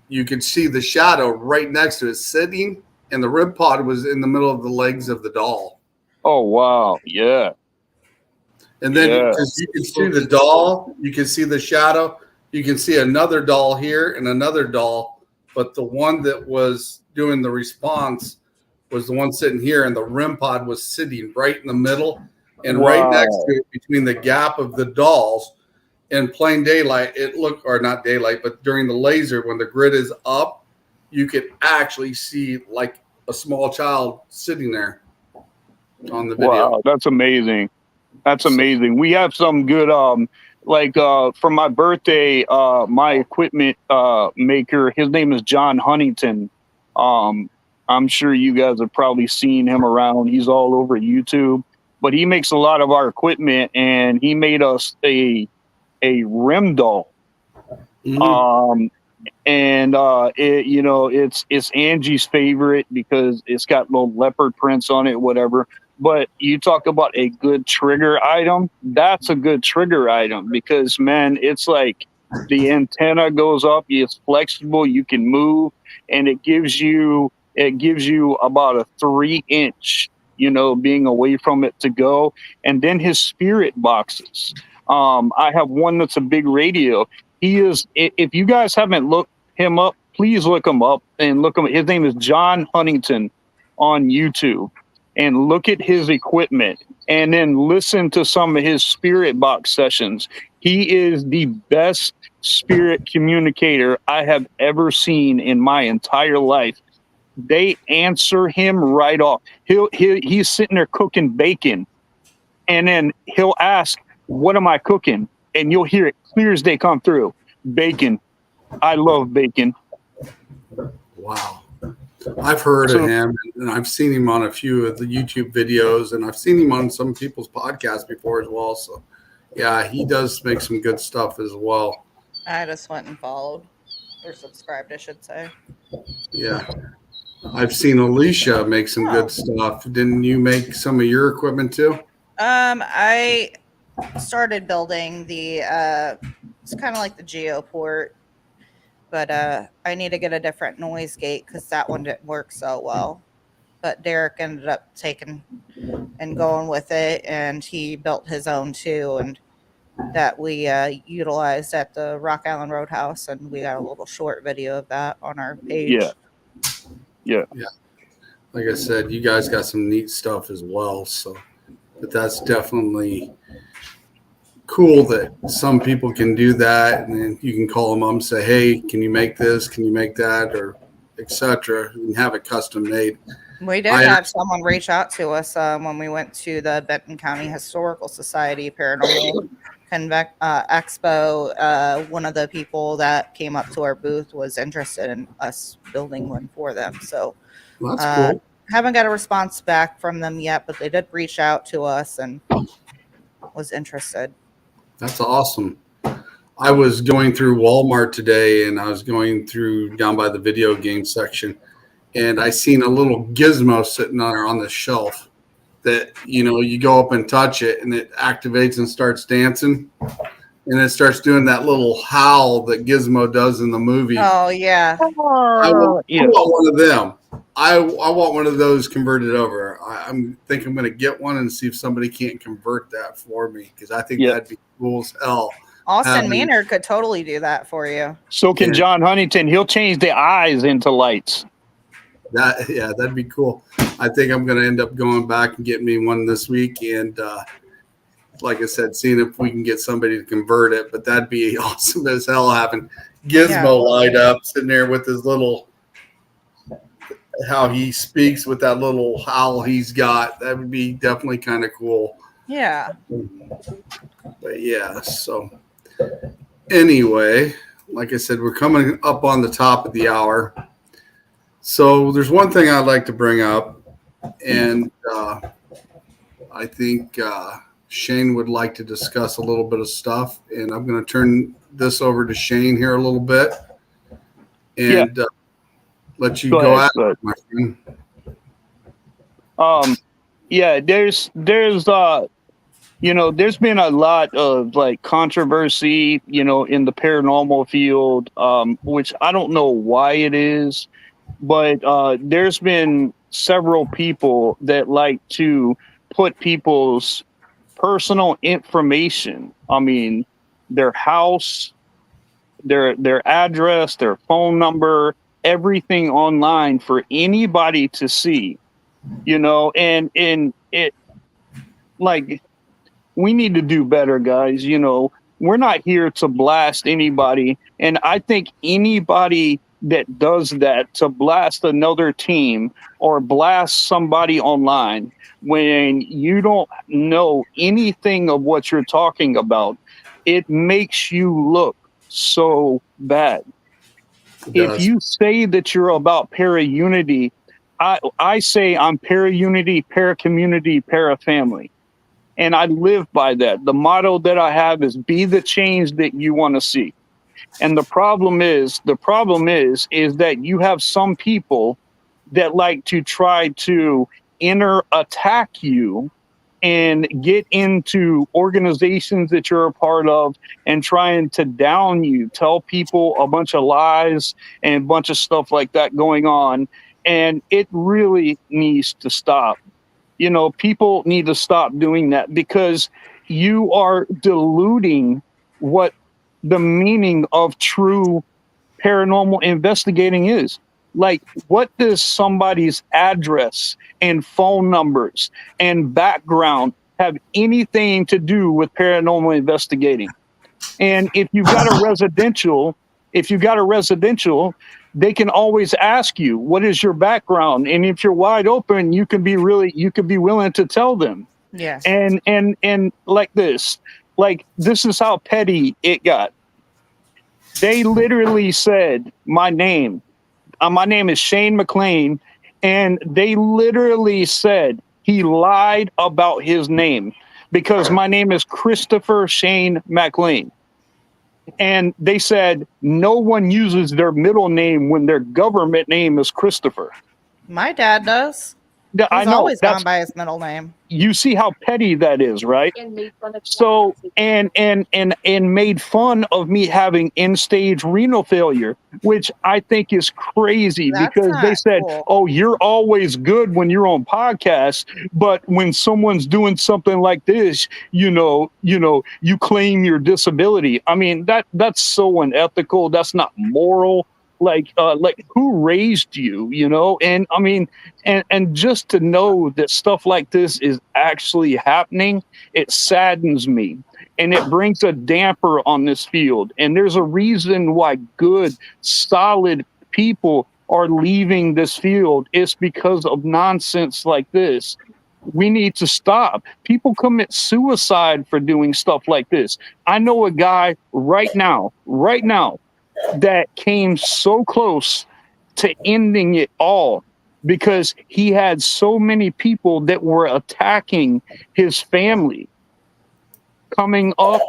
S1: you could see the shadow right next to it sitting, and the rib pod was in the middle of the legs of the doll.
S3: Oh, wow. Yeah.
S1: And then
S3: Yeah.
S1: you can see the doll, you can see the shadow, you can see another doll here and another doll, but the one that was doing the response was the one sitting here, and the REM pod was sitting right in the middle. And right next to it, between the gap of the dolls, in plain daylight, it looked, or not daylight, but during the laser, when the grid is up, you could actually see like a small child sitting there on the video.
S3: Wow, that's amazing. That's amazing. We have some good, for my birthday, my equipment maker, his name is John Huntington. I'm sure you guys have probably seen him around. He's all over YouTube, but he makes a lot of our equipment, and he made us a REM doll.
S1: Mm-hmm.
S3: It's Angie's favorite because it's got little leopard prints on it, whatever. But you talk about a good trigger item. That's a good trigger item because, man, it's like the antenna goes up. It's flexible. You can move, and it gives you about a 3-inch, being away from it to go. And then his spirit boxes. I have one that's a big radio. He is. If you guys haven't looked him up, please look him up and look him. His name is John Huntington on YouTube, and look at his equipment, and then listen to some of his spirit box sessions. He is the best spirit communicator I have ever seen in my entire life. They answer him right off. He's sitting there cooking bacon, and then he'll ask, "What am I cooking?" And you'll hear it clear as day come through. Bacon. I love bacon.
S1: Wow. I've heard of him, and I've seen him on a few of the YouTube videos, and I've seen him on some people's podcasts before as well. So, yeah, he does make some good stuff as well.
S4: I just went and followed, or subscribed, I should say.
S1: Yeah. I've seen Alicia make some good stuff. Didn't you make some of your equipment too?
S4: I started building it's kind of like the Geoport, but I need to get a different noise gate because that one didn't work so well. But Derek ended up taking and going with it, and he built his own too, and that we utilized at the Rock Island Roadhouse, and we got a little short video of that on our page.
S3: Yeah.
S1: Like I said, you guys got some neat stuff as well. So, but that's definitely cool that some people can do that, and then you can call them up and say, "Hey, can you make this? Can you make that?" or etc. And have it custom made.
S4: We did have someone reach out to us when we went to the Benton County Historical Society Paranormal Expo. One of the people that came up to our booth was interested in us building one for them. So
S1: that's cool.
S4: Haven't got a response back from them yet, but they did reach out to us and was interested.
S1: That's awesome. I was going through Walmart today, and I was going through down by the video game section, and I seen a little gizmo sitting on the shelf that, you go up and touch it, and it activates and starts dancing, and it starts doing that little howl that Gizmo does in the movie.
S4: Oh, yeah.
S1: I want one of them. I want one of those converted over. I'm going to get one and see if somebody can't convert that for me, because I think that'd be cool as hell.
S4: Austin Maynard could totally do that for you.
S3: So can John Huntington. He'll change the eyes into lights.
S1: That'd be cool. I think I'm going to end up going back and getting me one this week, and like I said, seeing if we can get somebody to convert it. But that'd be awesome as hell having Gizmo light up, sitting there with his little, how he speaks with that little howl he's got. That would be definitely kind of cool.
S4: Yeah.
S1: But yeah, so anyway, like I said, we're coming up on the top of the hour. So there's one thing I'd like to bring up, and I think Shane would like to discuss a little bit of stuff, and I'm going to turn this over to Shane here a little bit and let you go at it, my friend.
S3: Yeah, there's there's been a lot of like controversy, in the paranormal field, which I don't know why it is, but there's been several people that like to put people's personal information, I mean, their house, their address, their phone number, everything online for anybody to see, and it, like, we need to do better, guys. We're not here to blast anybody. And I think anybody that does that to blast another team or blast somebody online when you don't know anything of what you're talking about, it makes you look so bad. If you say that you're about para-unity, I say I'm para-unity, para-community, para-family. And I live by that. The motto that I have is be the change that you want to see. And the problem is that you have some people that like to try to attack you and get into organizations that you're a part of and trying to down you, tell people a bunch of lies and a bunch of stuff like that going on. And it really needs to stop. People need to stop doing that, because you are diluting what the meaning of true paranormal investigating is. Like, what does somebody's address and phone numbers and background have anything to do with paranormal investigating? And if you've got a residential, they can always ask you, what is your background? And if you're wide open, you can be willing to tell them.
S4: Yes.
S3: And like this is how petty it got. They literally said my name. My name is Shane McLean. And they literally said he lied about his name, because my name is Christopher Shane McLean. And they said no one uses their middle name when their government name is Christopher.
S4: My dad does.
S3: I know.
S4: Always gone by his middle name.
S3: You see how petty that is, right?
S5: And made fun of
S3: So and made fun of me having end-stage renal failure, which I think is crazy.
S4: That's
S3: because they
S4: not
S3: said,
S4: cool.
S3: "Oh, you're always good when you're on podcasts, but when someone's doing something like this, you claim your disability." I mean, that's so unethical. That's not moral. Like who raised you, And I mean, and just to know that stuff like this is actually happening, it saddens me, and it brings a damper on this field. And there's a reason why good, solid people are leaving this field. It's because of nonsense like this. We need to stop. People commit suicide for doing stuff like this. I know a guy right now, that came so close to ending it all, because he had so many people that were attacking his family, coming up,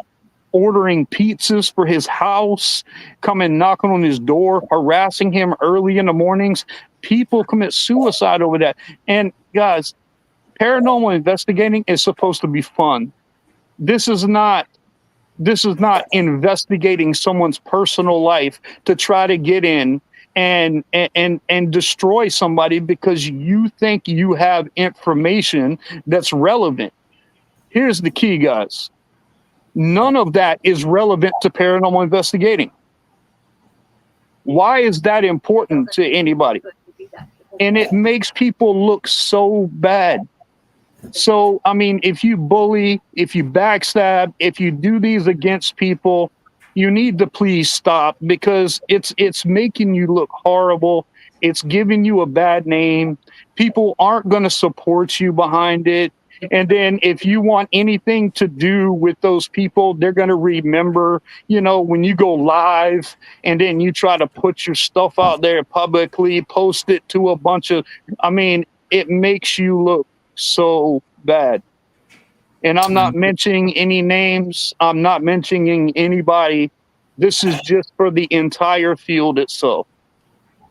S3: ordering pizzas for his house, coming knocking on his door, harassing him early in the mornings. People commit suicide over that. And guys, paranormal investigating is supposed to be fun. This is not investigating someone's personal life to try to get in and destroy somebody because you think you have information that's relevant. Here's the key, guys. None of that is relevant to paranormal investigating. Why is that important to anybody? And it makes people look so bad. So, I mean, if you bully, if you backstab, if you do these against people, you need to please stop because it's making you look horrible. It's giving you a bad name. People aren't going to support you behind it. And then if you want anything to do with those people, they're going to remember, when you go live and then you try to put your stuff out there publicly, post it to a bunch of, I mean, it makes you look so bad. And I'm not mentioning any names. I'm not mentioning anybody. This is just for the entire field itself.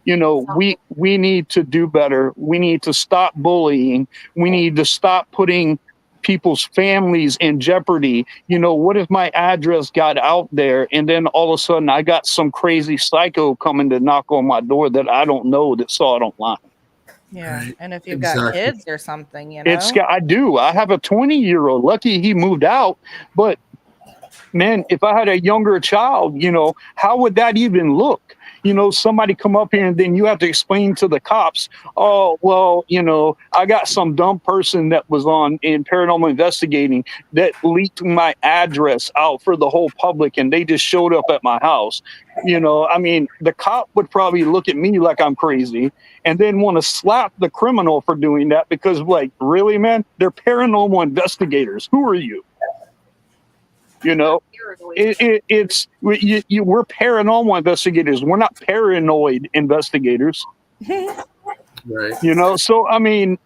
S3: We need to do better. We need to stop bullying. We need to stop putting people's families in jeopardy. What if my address got out there and then all of a sudden I got some crazy psycho coming to knock on my door that I don't know that saw it online?
S4: Yeah.
S1: Right.
S4: And if you've got kids or something,
S3: I do. I have a 20-year-old. Lucky he moved out. But man, if I had a younger child, how would that even look? Somebody come up here and then you have to explain to the cops, oh, well, I got some dumb person that was in paranormal investigating that leaked my address out for the whole public and they just showed up at my house. I mean, the cop would probably look at me like I'm crazy and then want to slap the criminal for doing that because, like, really, man, they're paranormal investigators. Who are you? We're paranormal investigators. We're not paranoid investigators.
S1: Right.
S3: So I mean,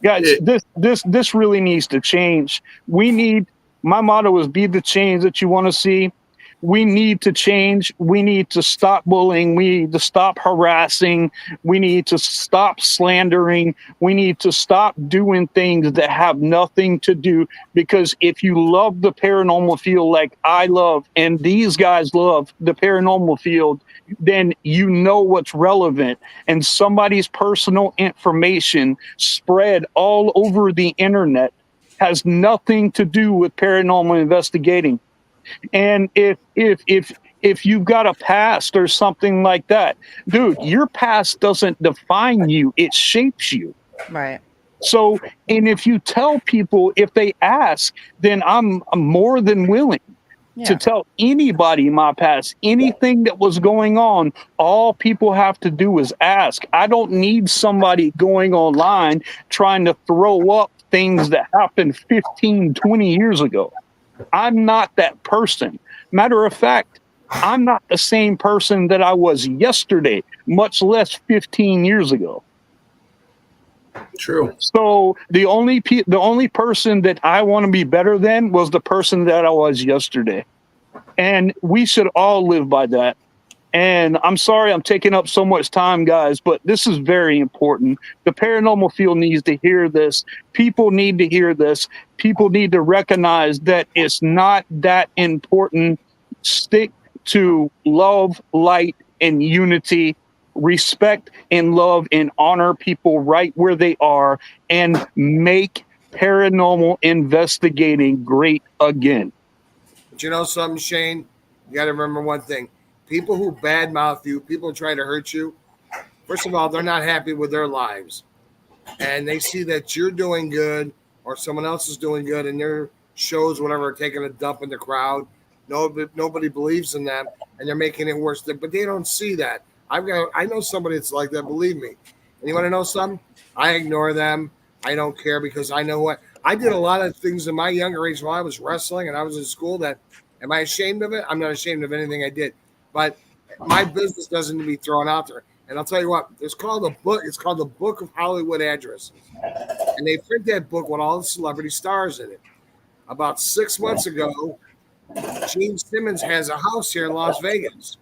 S3: guys, this really needs to change. My motto is be the change that you want to see. We need to change. We need to stop bullying. We need to stop harassing. We need to stop slandering. We need to stop doing things that have nothing to do. Because if you love the paranormal field like I love, and these guys love the paranormal field, then you know what's relevant. And somebody's personal information spread all over the internet has nothing to do with paranormal investigating. And if you've got a past or something like that, dude, your past doesn't define you, it shapes you.
S4: Right.
S3: So, and if you tell people, if they ask, then I'm more than willing to tell anybody my past, anything that was going on. All people have to do is ask. I don't need somebody going online trying to throw up things that happened 15, 20 years ago. I'm not that person. Matter of fact, I'm not the same person that I was yesterday, much less 15 years ago.
S1: True.
S3: So the only person that I want to be better than was the person that I was yesterday. And we should all live by that. And I'm sorry I'm taking up so much time, guys, but this is very important. The paranormal field needs to hear this. People need to hear this. People need to recognize that it's not that important. Stick to love, light, and unity. Respect and love and honor people right where they are and make paranormal investigating great again.
S2: But you know something, Shane? You got to remember one thing. People who badmouth you, people who try to hurt you, first of all, they're not happy with their lives. And they see that you're doing good or someone else is doing good and their shows, whatever, are taking a dump in the crowd. Nobody believes in them and they're making it worse. But they don't see that. I know somebody that's like that, believe me. And you want to know something? I ignore them. I don't care because I know what I did a lot of things in my younger age while I was wrestling and I was in school that am I ashamed of it? I'm not ashamed of anything I did. But my business doesn't need to be thrown out there. And I'll tell you what, it's called a book. It's called the Book of Hollywood Addresses. And they print that book with all the celebrity stars in it. About 6 months ago, Gene Simmons has a house here in Las Vegas.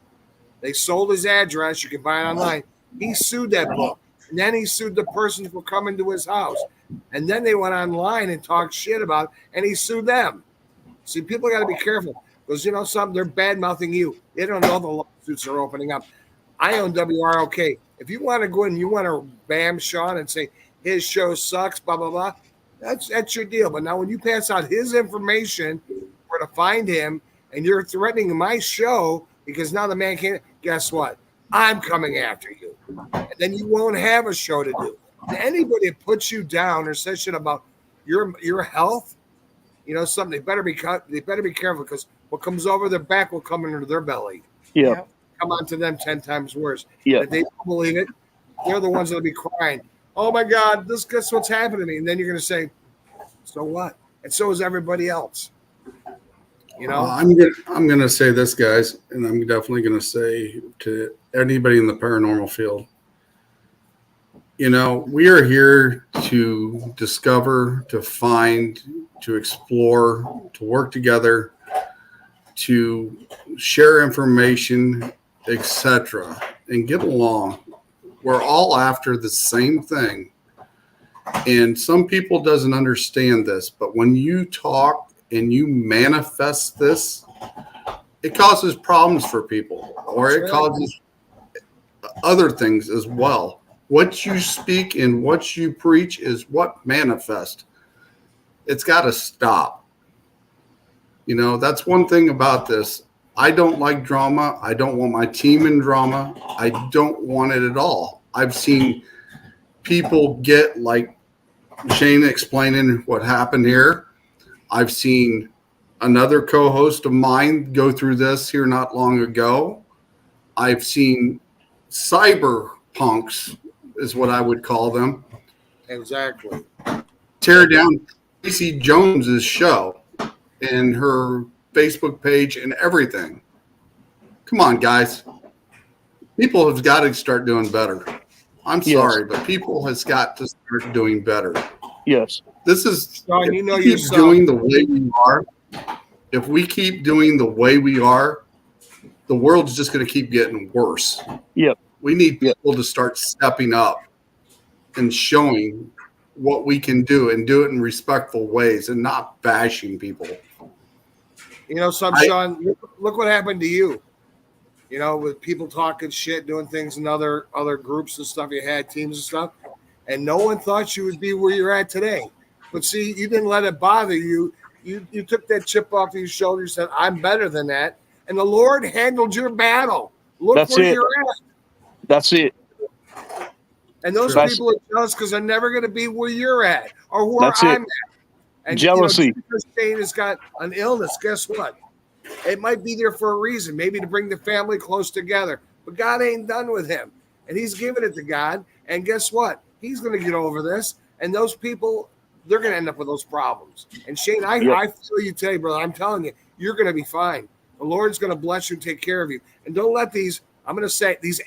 S2: They sold his address. You can buy it online. He sued that book. And then he sued the person for coming to his house. And then they went online and talked shit about it, and he sued them. See, people got to be careful. Because, you know something, they're bad-mouthing you. They don't know the lawsuits are opening up. I own WROK. If you want to go in and you want to bam Sean and say his show sucks, blah, blah, blah, that's your deal. But now when you pass out his information where to find him and you're threatening my show because now the man can't, guess what? I'm coming after you. And then you won't have a show to do. And anybody that puts you down or says shit about your health, something, they better be careful, because what comes over their back will come into their belly.
S3: Yeah.
S4: Yep.
S2: Come on to them 10 times worse.
S3: Yeah.
S2: If they don't believe it, they're the ones that'll be crying. Oh my God, guess what's happening to me? And then you're going to say, so what? And so is everybody else.
S1: I'm gonna say this, guys, and I'm definitely gonna say to anybody in the paranormal field, we are here to discover, to find, to explore, to work together, to share information, etc., and get along. We're all after the same thing. And some people doesn't understand this, but when you talk and you manifest this, it causes problems for people, or it causes other things as well. What you speak and what you preach is what manifests. It's got to stop. That's one thing about this. I don't like drama. I don't want my team in drama. I don't want it at all. I've seen people get, like Shane explaining what happened here. I've seen another co-host of mine go through this here not long ago. I've seen cyber punks, is what I would call them.
S2: Exactly.
S1: Tear down Tracy Jones's show and her Facebook page and everything. Come on, guys. People have got to start doing better. I'm sorry, but people has got to start doing better.
S3: Yes.
S1: This is,
S2: Sean,
S1: if we keep doing the way we are, if we keep doing the way we are, the world's just going to keep getting worse.
S3: Yep.
S1: We need people to start stepping up and showing what we can do, and do it in respectful ways and not bashing people.
S2: Sean, look what happened to you. With people talking shit, doing things in other groups and stuff. You had teams and stuff, and no one thought you would be where you're at today. But see, you didn't let it bother you. You took that chip off your shoulder. You said, "I'm better than that," and the Lord handled your battle. Look where you're at.
S3: That's it.
S2: And those people are jealous because they're never going to be where you're at or where I'm at. And
S3: jealousy.
S2: Shane has got an illness. Guess what? It might be there for a reason, maybe to bring the family close together. But God ain't done with him, and he's giving it to God. And guess what? He's going to get over this. And those people, they're going to end up with those problems. And Shane, I feel you today, brother. I'm telling you, you're going to be fine. The Lord's going to bless you and take care of you. And don't let these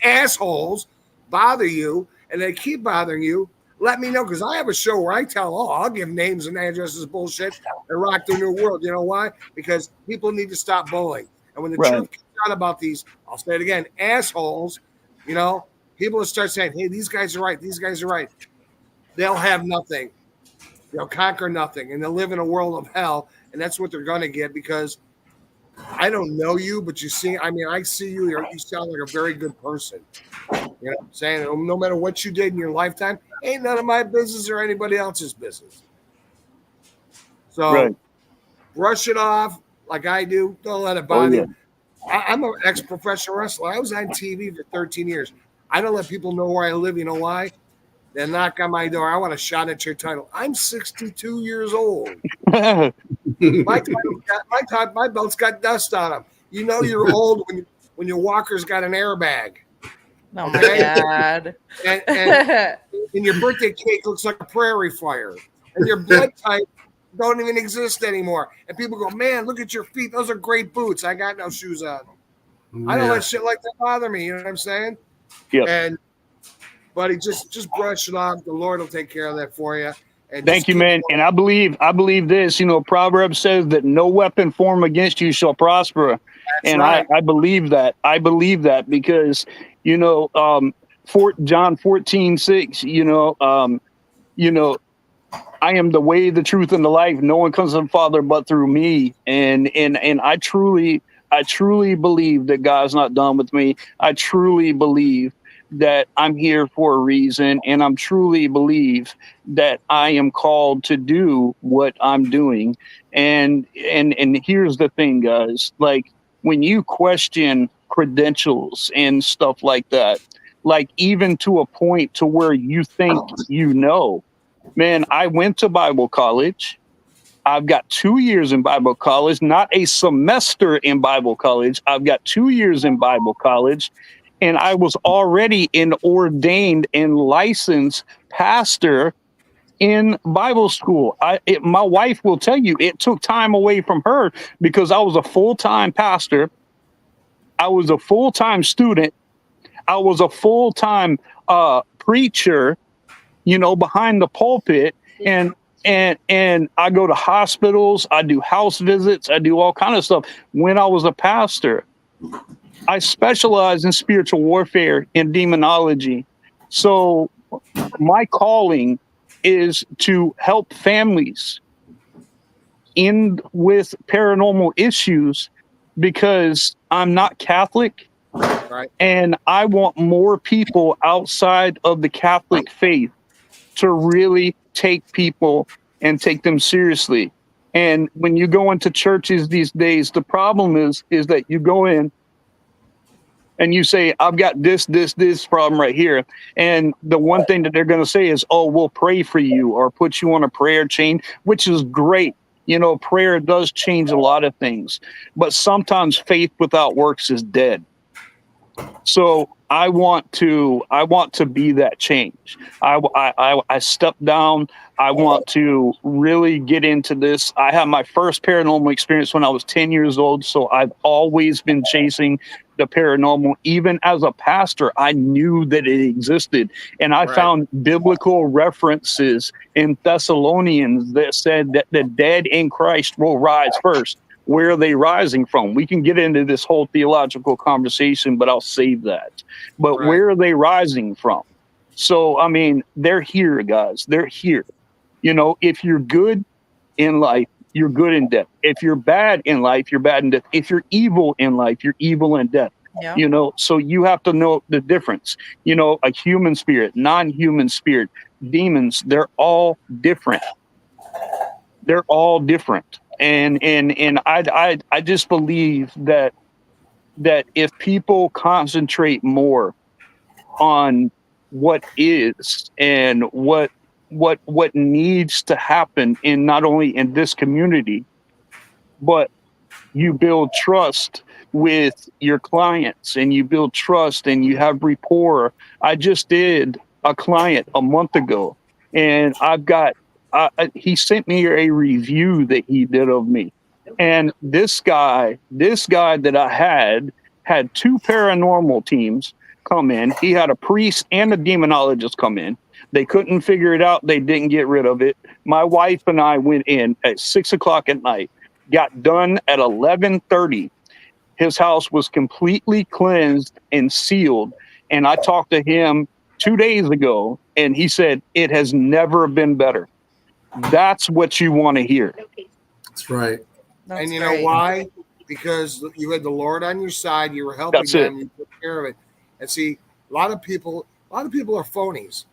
S2: assholes bother you, and they keep bothering you. Let me know, because I have a show where I tell, I'll give names and addresses, bullshit, and rock the new world. You know why? Because people need to stop bullying. And when the truth comes out about these, I'll say it again, assholes, people will start saying, hey, these guys are right. These guys are right. They'll have nothing. They'll conquer nothing, and they'll live in a world of hell. And that's what they're going to get, because I don't know you, but I see you. You sound like a very good person. You know what I'm saying? No matter what you did in your lifetime, ain't none of my business or anybody else's business. So brush it off like I do. Don't let it bother you. I'm an ex-professional wrestler. I was on TV for 13 years. I don't let people know where I live. You know why? They knock on my door. I want a shot at your title. I'm 62 years old. My belt's got dust on them. You're old when your walker's got an airbag.
S4: Oh my God.
S2: And your birthday cake looks like a prairie fire. And your blood type don't even exist anymore. And people go, man, look at your feet. Those are great boots. I got no shoes on. I don't let shit like that bother me. You know what I'm saying?
S3: Yeah.
S2: And buddy, just brush it off. The Lord will take care of that for you. And
S3: thank you, man. And I believe this. Proverbs says that no weapon formed against you shall prosper. That's right. I believe that. I believe that because John 14:6. I am the way, the truth, and the life. No one comes to the Father but through me. And I truly believe that God's not done with me. I truly believe that I'm here for a reason, and I'm truly believe that I am called to do what I'm doing. And here's the thing, guys. Like, when you question credentials and stuff like that, like even to a point to where you think Man, I went to Bible college. I've got 2 years in Bible college, not a semester in Bible college. I've got 2 years in Bible college, and I was already an ordained and licensed pastor in Bible school. My wife will tell you it took time away from her because I was a full-time pastor. I was a full-time student. I was a full-time preacher, behind the pulpit, and I go to hospitals, I do house visits, I do all kind of stuff. When I was a pastor, I specialize in spiritual warfare and demonology. So my calling is to help families in with paranormal issues because I'm not Catholic.
S2: Right.
S3: And I want more people outside of the Catholic faith to really take people and take them seriously. And when you go into churches these days, the problem is that you go in and you say, I've got this problem right here. And the one thing that they're going to say is, oh, we'll pray for you or put you on a prayer chain, which is great. Prayer does change a lot of things, but sometimes faith without works is dead. So I want to be that change. I step down. I want to really get into this. I had my first paranormal experience when I was 10 years old. So I've always been chasing the paranormal. Even as a pastor, I knew that it existed. And I found biblical references in Thessalonians that said that the dead in Christ will rise first. Where are they rising from? We can get into this whole theological conversation, but I'll save that. But where are they rising from? So, I mean, they're here, guys. They're here. If you're good in life, you're good in death. If you're bad in life, you're bad in death. If you're evil in life, you're evil in death.
S4: Yeah.
S3: So you have to know the difference. A human spirit, non-human spirit, demons, they're all different. They're all different. And I just believe that if people concentrate more on what is and what needs to happen in not only in this community, but you build trust with your clients and you build trust and you have rapport. I just did a client a month ago, and I've got he sent me a review that he did of me. And this guy that I had 2 paranormal teams come in. He had a priest and a demonologist come in. They couldn't figure it out. They didn't get rid of it. My wife and I went in at 6:00 at night, got done at 11:30. His house was completely cleansed and sealed. And I talked to him 2 days ago, and he said, it has never been better. That's what you want to hear.
S1: That's right.
S4: That's
S2: and you
S4: great.
S2: know why? Because you had the Lord on your side. You were helping them. You took care of it. And see, a lot of people are phonies.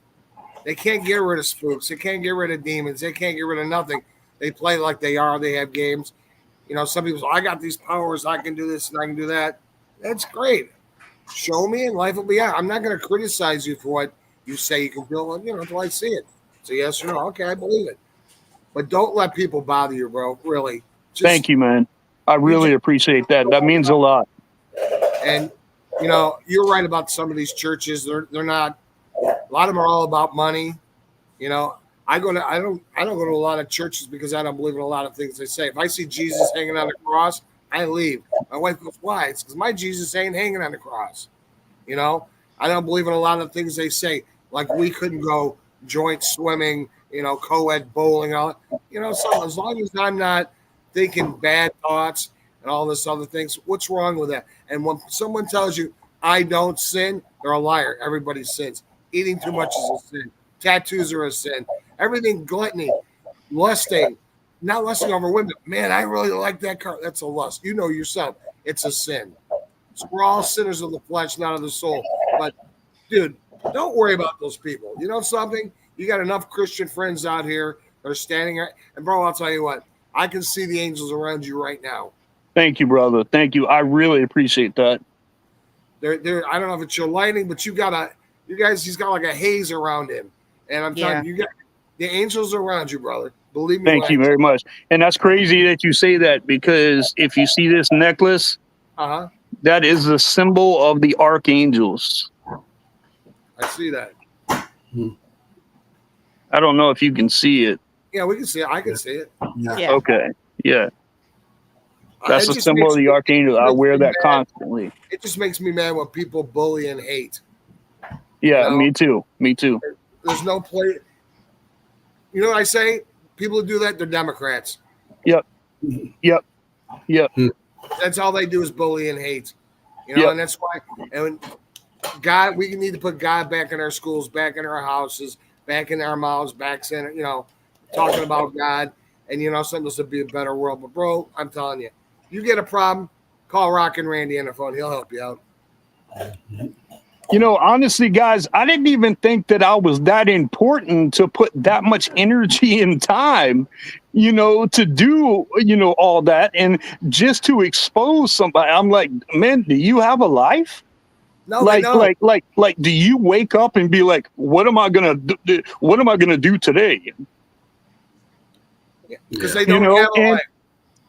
S2: They can't get rid of spooks. They can't get rid of demons. They can't get rid of nothing. They play like they are. They have games. Some people say, I got these powers. I can do this and I can do that. That's great. Show me and life will be out. I'm not going to criticize you for what you say you can do until I see it. So yes or no. Okay, I believe it. But don't let people bother you, bro. Really.
S3: Thank you, man. I really appreciate that. That means a lot.
S2: And you're right about some of these churches. They're not. A lot of them are all about money. I don't go to a lot of churches because I don't believe in a lot of things they say. If I see Jesus hanging on the cross, I leave. My wife goes, why? It's because my Jesus ain't hanging on the cross. I don't believe in a lot of things they say. Like we couldn't go joint swimming, co-ed bowling, all that. So as long as I'm not thinking bad thoughts and all this other things, what's wrong with that? And when someone tells you I don't sin, they're a liar. Everybody sins. Eating too much is a sin. Tattoos are a sin. Everything, gluttony, lusting, not lusting over women. Man, I really like that car. That's a lust. You know yourself. It's a sin. So we're all sinners of the flesh, not of the soul. But, dude, don't worry about those people. You know something? You got enough Christian friends out here that are standing there. And, bro, I'll tell you what. I can see the angels around you right now.
S3: Thank you, brother. Thank you. I really appreciate that.
S2: They're I don't know if it's your lighting, but he's got like a haze around him. And I'm telling you, The angels are around you, brother. Believe me.
S3: Thank you very much. And that's crazy that you say that, because if you see this necklace, that is the symbol of the archangels.
S2: I see that.
S3: I don't know if you can see it.
S2: Yeah, we can see it. I can see it.
S4: Yeah.
S3: Okay. Yeah. That's
S2: It
S3: the
S2: just
S3: symbol
S2: makes
S3: of the
S2: me-
S3: archangel. I
S2: makes
S3: wear
S2: me
S3: that
S2: mad.
S3: constantly.
S2: It just makes me mad when people bully and hate.
S3: Yeah,
S2: You know?
S3: me too. Me too.
S2: There's no play. You know what I say? People who do that, they're Democrats.
S3: Yep. Yep. Yep.
S2: That's all they do is bully and hate. You know, and that's why. And God, we need to put God back in our schools, back in our houses, back in our mouths, back in, talking about God. And, something this would be a better world. But, bro, I'm telling you, you get a problem, call Rockin' Randy on the phone. He'll help you out.
S3: Honestly, guys, I didn't even think that I was that important to put that much energy and time, to do, all that. And just to expose somebody, I'm like, man, do you have a life?
S2: No, they don't.
S3: Like, do you wake up and be like, what am I gonna do? What am I gonna do today?
S2: Because they don't have a life.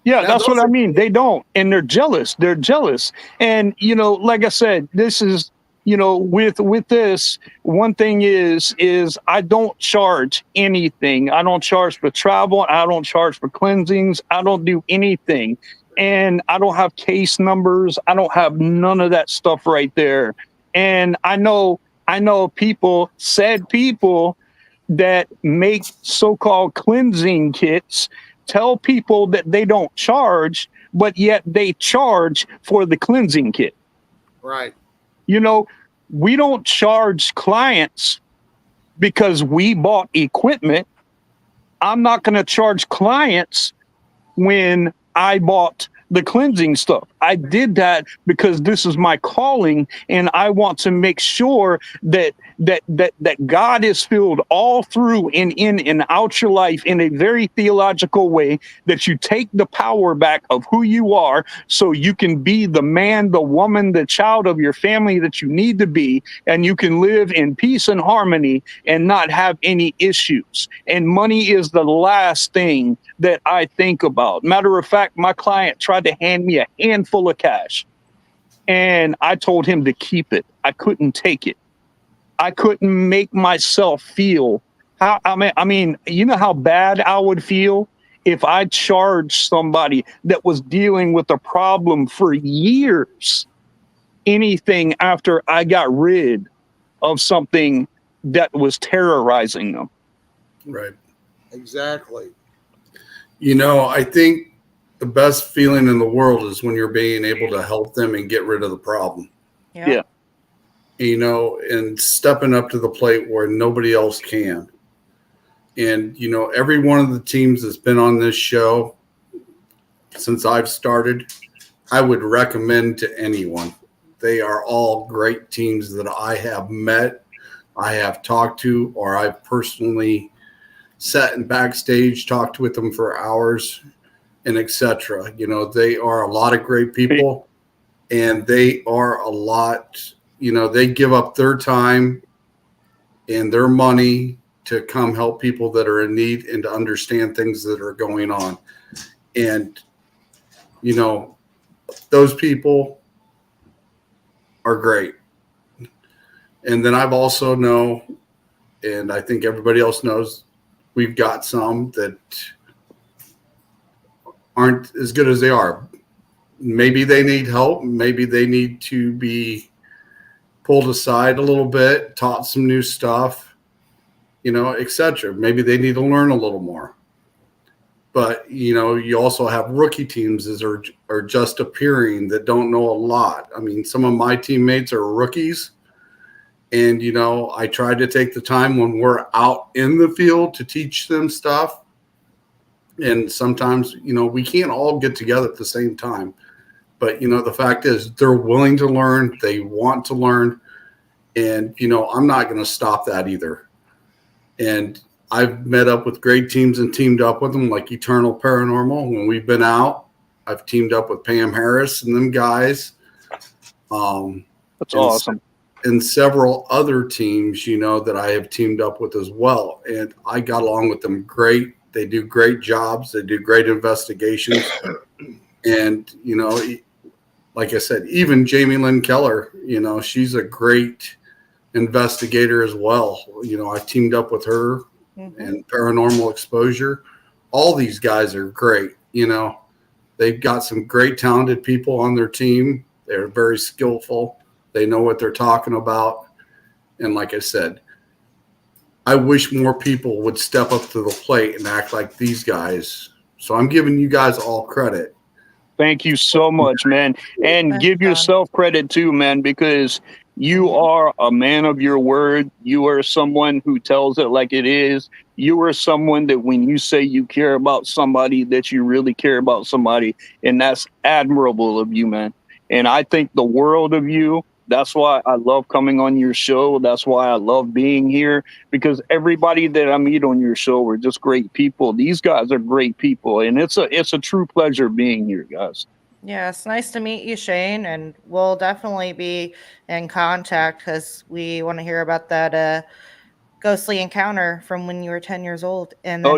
S3: Yeah,
S2: Now,
S3: that's what
S2: those
S3: I
S2: are-
S3: mean. They don't, and they're jealous. They're jealous, and like I said, this is with this one thing is I don't charge anything. I don't charge for travel. I don't charge for cleansings. I don't do anything, and I don't have case numbers. I don't have none of that stuff right there. And I know people that make so-called cleansing kits tell people that they don't charge, but yet they charge for the cleansing kit.
S2: Right.
S3: We don't charge clients because we bought equipment. I'm not going to charge clients when I bought the cleansing stuff. I did that because this is my calling, and I want to make sure that God is filled all through and in and out your life in a very theological way, that you take the power back of who you are so you can be the man, the woman, the child of your family that you need to be, and you can live in peace and harmony and not have any issues. And money is the last thing that I think about. Matter of fact, my client tried to hand me a handful of cash, and I told him to keep it. I couldn't take it. I couldn't make myself feel how, I mean, how bad I would feel if I charged somebody that was dealing with a problem for years anything after I got rid of something that was terrorizing them.
S1: Right.
S2: Exactly.
S1: I think the best feeling in the world is when you're being able to help them and get rid of the problem.
S3: Yeah.
S1: And stepping up to the plate where nobody else can. And, every one of the teams that's been on this show since I've started, I would recommend to anyone. They are all great teams that I have met, I have talked to, or I've personally sat in backstage, talked with them for hours, and etc. They are a lot of great people, and they are a lot, they give up their time and their money to come help people that are in need and to understand things that are going on. And, those people are great. And then I've also know, and I think everybody else knows, we've got some that aren't as good as they are. Maybe they need help. Maybe they need to be pulled aside a little bit, taught some new stuff, etc. Maybe they need to learn a little more. But, you also have rookie teams that are just appearing that don't know a lot. I mean, some of my teammates are rookies. And, I try to take the time when we're out in the field to teach them stuff. And sometimes, we can't all get together at the same time. But, the fact is they're willing to learn. They want to learn. And, I'm not going to stop that either. And I've met up with great teams and teamed up with them, like Eternal Paranormal. When we've been out, I've teamed up with Pam Harris and them guys.
S3: That's awesome.
S1: and several other teams, that I have teamed up with as well. And I got along with them great. They do great jobs. They do great investigations. And, like I said, even Jamie Lynn Keller, she's a great investigator as well. I've teamed up with her and Paranormal Exposure. All these guys are great. They've got some great talented people on their team. They're very skillful. They know what they're talking about. And like I said, I wish more people would step up to the plate and act like these guys. So I'm giving you guys all credit.
S3: Thank you so much, man. And give yourself credit too, man, because you are a man of your word. You are someone who tells it like it is. You are someone that when you say you care about somebody, that you really care about somebody. And that's admirable of you, man. And I think the world of you. That's why I love coming on your show. That's why I love being here, because everybody that I meet on your show are just great people. These guys are great people, and it's a true pleasure being here, guys.
S4: Yeah, it's nice to meet you, Shane, and we'll definitely be in contact because we want to hear about that ghostly encounter from when you were 10 years old. And then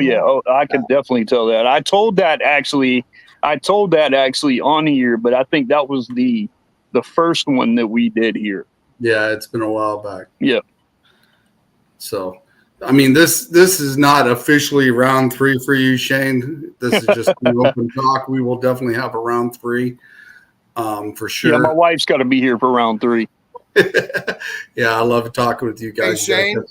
S3: I can definitely tell that. I told that actually on here, but I think that was the first one that we did here.
S1: Yeah, it's been a while back.
S3: Yeah.
S1: So, I mean, this is not officially round 3 for you, Shane. This is just an open talk. We will definitely have a round 3, for sure.
S3: Yeah, my wife's got to be here for round 3.
S1: Yeah, I love talking with you guys.
S2: Hey, Shane.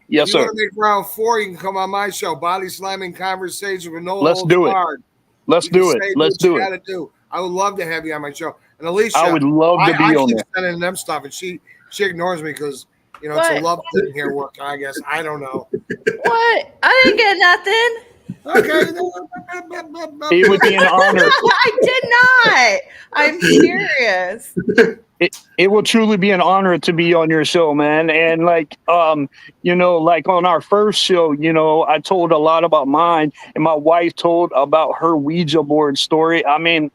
S3: Yes, sir.
S2: If you want to make round 4, you can come on my show, Body Slamming Conversation with no
S3: Let's do it. Let's do it. Let's do it.
S2: I would love to have you on my show. And Alicia,
S3: I would love to be on
S2: there. I keep
S3: there.
S2: sending them stuff, and she ignores me because it's a love thing here working. I guess I don't know.
S4: What? I didn't get nothing.
S2: Okay.
S3: It would be an honor.
S4: I did not. I'm serious.
S3: It will truly be an honor to be on your show, man. And like on our first show, I told a lot about mine, and my wife told about her Ouija board story. I mean,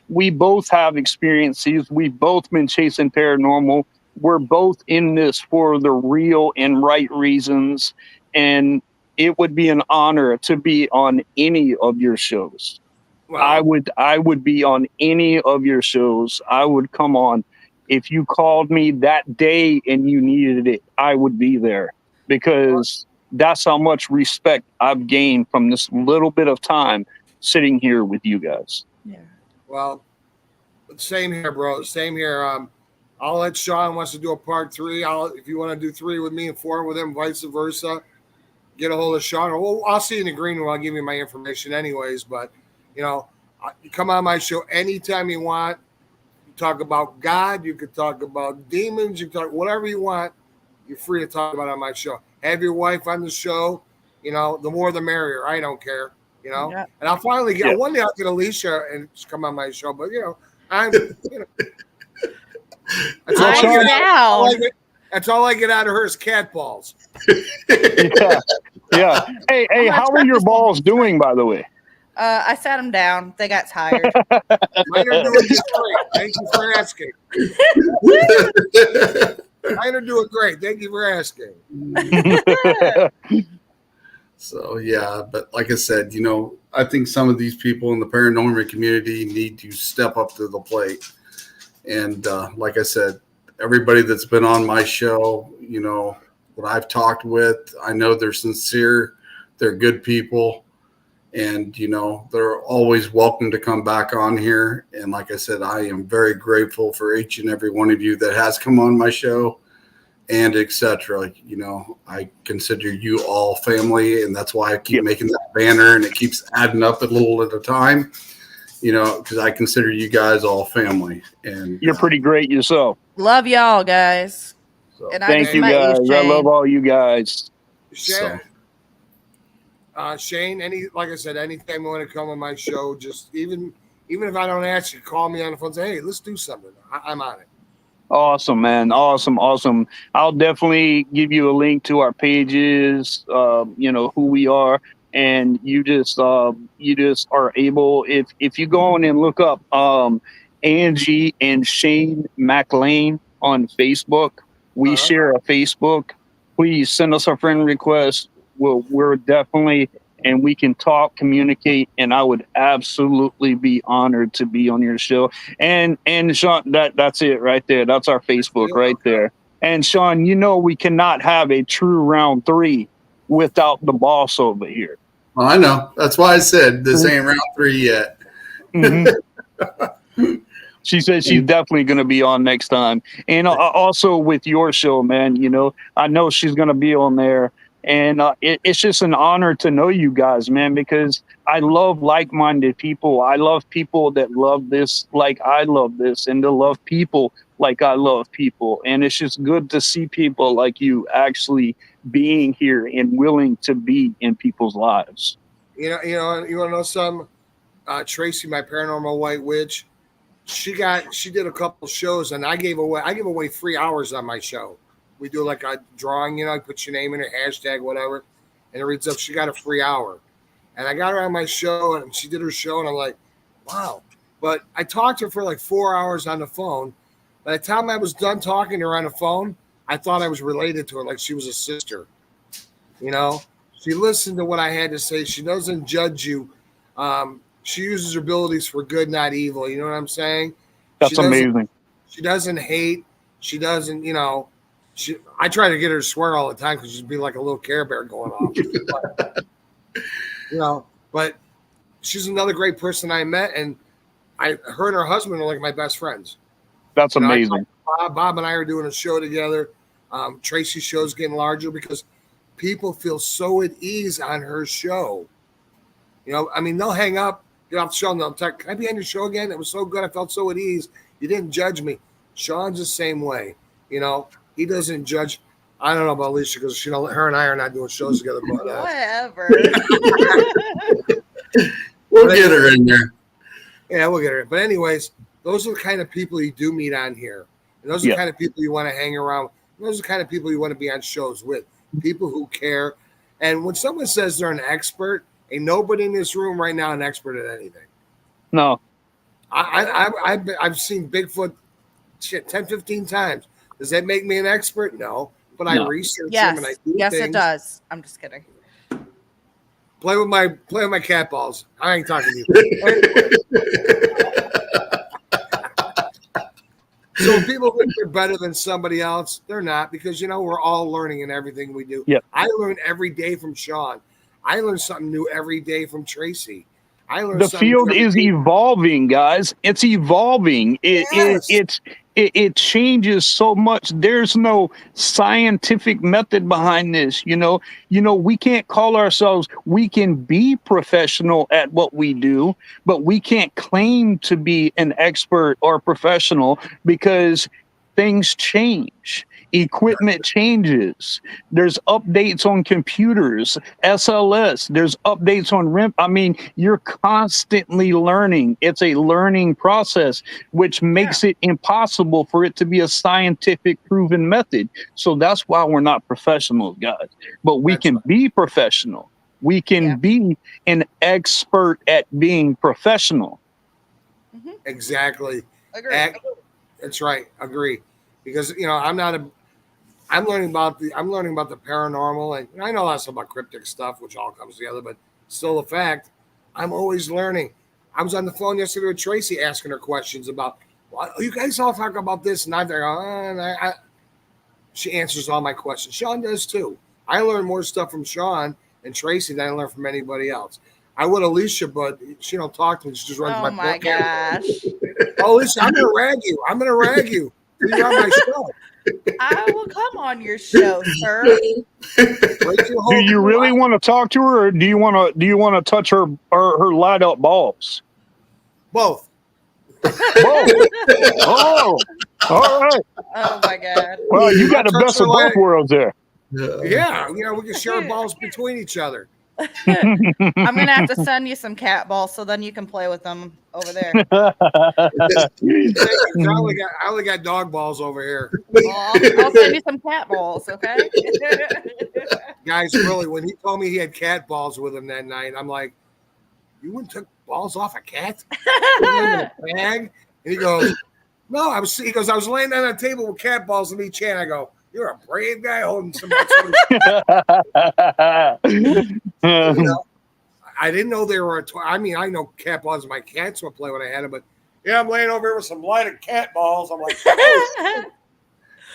S3: we both have experiences. We've both been chasing paranormal. We're both in this for the real and right reasons. And it would be an honor to be on any of your shows. Wow. I would be on any of your shows. I would come on. If you called me that day and you needed it, I would be there, because that's how much respect I've gained from this little bit of time sitting here with you guys.
S4: Yeah.
S2: Well, same here, bro. Same here. I'll let Sean wants to do a part 3. If you want to do 3 with me and 4 with him, vice versa. Get a hold of Sean. Well, I'll see you in the green room. I'll give you my information anyways. But, you come on my show anytime you want. You talk about God. You could talk about demons. You can talk whatever you want. You're free to talk about it on my show. Have your wife on the show. The more the merrier. I don't care.
S4: Yeah.
S2: And I'll finally get one day I'll get Alicia and come on my show. But, I'm, that's all I get out of her is cat balls.
S3: Yeah. Hey, how are your balls doing, by the way?
S4: I sat them down. They got tired.
S2: Mine are doing great. Thank you for asking. Mine are doing great. Thank you for asking.
S1: So, yeah, but like I said, I think some of these people in the paranormal community need to step up to the plate. And like I said, everybody that's been on my show, what I've talked with, I know they're sincere. They're good people. And, they're always welcome to come back on here. And like I said, I am very grateful for each and every one of you that has come on my show and etc. I consider you all family, and that's why I keep making that banner, and it keeps adding up a little at a time, because I consider you guys all family. And
S3: you're pretty great yourself.
S4: Love y'all, guys.
S1: So,
S4: and
S3: thank you guys. I love all you guys.
S2: Shane, like I said, anytime you want to come on my show, just even if I don't ask you, call me on the phone and say, hey, let's do something. I'm on it.
S3: Awesome, man. Awesome. I'll definitely give you a link to our pages, who we are. And you just are able, if you go on and look up Angie and Shane McLean, on Facebook. We
S2: Uh-huh.
S3: share a Facebook. Please send us a friend request. We're definitely, and we can talk, communicate, and I would absolutely be honored to be on your show. And Sean, that's it right there. That's our Facebook right there. And Sean, you know we cannot have a true round 3 without the boss over here.
S1: Well, I know. That's why I said this ain't round 3 yet.
S3: Mm-hmm. She said she's definitely going to be on next time. And also with your show, man, you know, I know she's going to be on there. And it's just an honor to know you guys, man, because I love like-minded people. I love people that love this like I love this, and to love people like I love people. And it's just good to see people like you actually being here and willing to be in people's lives.
S2: You want to know something? Tracy, my paranormal white witch, she did a couple shows, and I give away 3 hours on my show. We do like a drawing, you know, I put your name in it, hashtag, whatever, and it reads up. She got a free hour, and I got her on my show, and she did her show, and I'm like, wow. But I talked to her for like 4 hours on the phone. By the time I was done talking to her on the phone, I thought I was related to her, like she was a sister. You know, she listened to what I had to say. She doesn't judge you. She uses her abilities for good, not evil. You know what I'm saying?
S3: That's amazing.
S2: She doesn't hate. She doesn't, you know. I try to get her to swear all the time because she'd be like a little Care Bear going off. But she's another great person I met, and her and her husband are like my best friends.
S3: That's amazing.
S2: Bob and I are doing a show together. Tracy's show's getting larger because people feel so at ease on her show. You know, I mean, they'll hang up, get off the show, and they'll text, "Can I be on your show again? It was so good. I felt so at ease. You didn't judge me." Sean's the same way. You know, he doesn't judge. I don't know about Alicia because her and I are not doing shows together. But
S4: whatever.
S1: We'll get her in there.
S2: Yeah, we'll get her. But anyways, those are the kind of people you do meet on here, and those are the kind of people you want to hang around. And those are the kind of people you want to be on shows with. People who care. And when someone says they're an expert, ain't nobody in this room right now an expert at anything.
S3: No.
S2: I've seen Bigfoot 10, 15 times. Does that make me an expert? No. But I research them and I do
S4: yes,
S2: things.
S4: It does. I'm just kidding.
S2: Play with my cat balls. I ain't talking to you. So when people think they're better than somebody else, they're not, because, you know, we're all learning in everything we do.
S3: Yep.
S2: I learn every day from Sean. I learn something new every day from Tracy.
S3: The field is evolving, guys. It's evolving. It changes so much. There's no scientific method behind this. You know, we can't call ourselves, we can be professional at what we do, but we can't claim to be an expert or professional because things change. Equipment changes. There's updates on computers, SLS. There's updates on RIM. I mean, you're constantly learning. It's a learning process, which makes it impossible for it to be a scientific proven method. So that's why we're not professionals, guys. But we can be professional. We can be an expert at being professional.
S2: Mm-hmm. Exactly.
S4: Agree.
S2: That's right. Agree. Because, you know, I'm learning about the paranormal, and I know lots about cryptic stuff, which all comes together, but still the fact, I'm always learning. I was on the phone yesterday with Tracy asking her questions about, well, you guys all talk about this, and I'm there. She answers all my questions. Sean does too. I learn more stuff from Sean and Tracy than I learn from anybody else. I would Alicia, but she don't talk to me. She just runs
S4: my
S2: my
S4: gosh.
S2: Oh, Alicia, I'm gonna rag you. You're on my show.
S4: I will come on your show, sir.
S3: Do you really want to talk to her, or do you want to touch her light up balls?
S2: Both.
S3: Oh, all right.
S4: Oh my God.
S3: Well, you got the best of both worlds there.
S2: Yeah, you know, we can share balls between each other.
S4: I'm gonna have to send you some cat balls so then you can play with them over there.
S2: I only got dog balls over here.
S4: I'll send you some cat balls, okay?
S2: Guys, really, when he told me he had cat balls with him that night, I'm like, "You wouldn't took balls off a cat?" In a bag? And he goes, No, he goes, I was laying on a table with cat balls in each hand. I go, you're a brave guy holding some. I didn't know they were I mean, I know cat balls. My cats would play when I had them, but I'm laying over here with some lighted cat balls. I'm like, oh,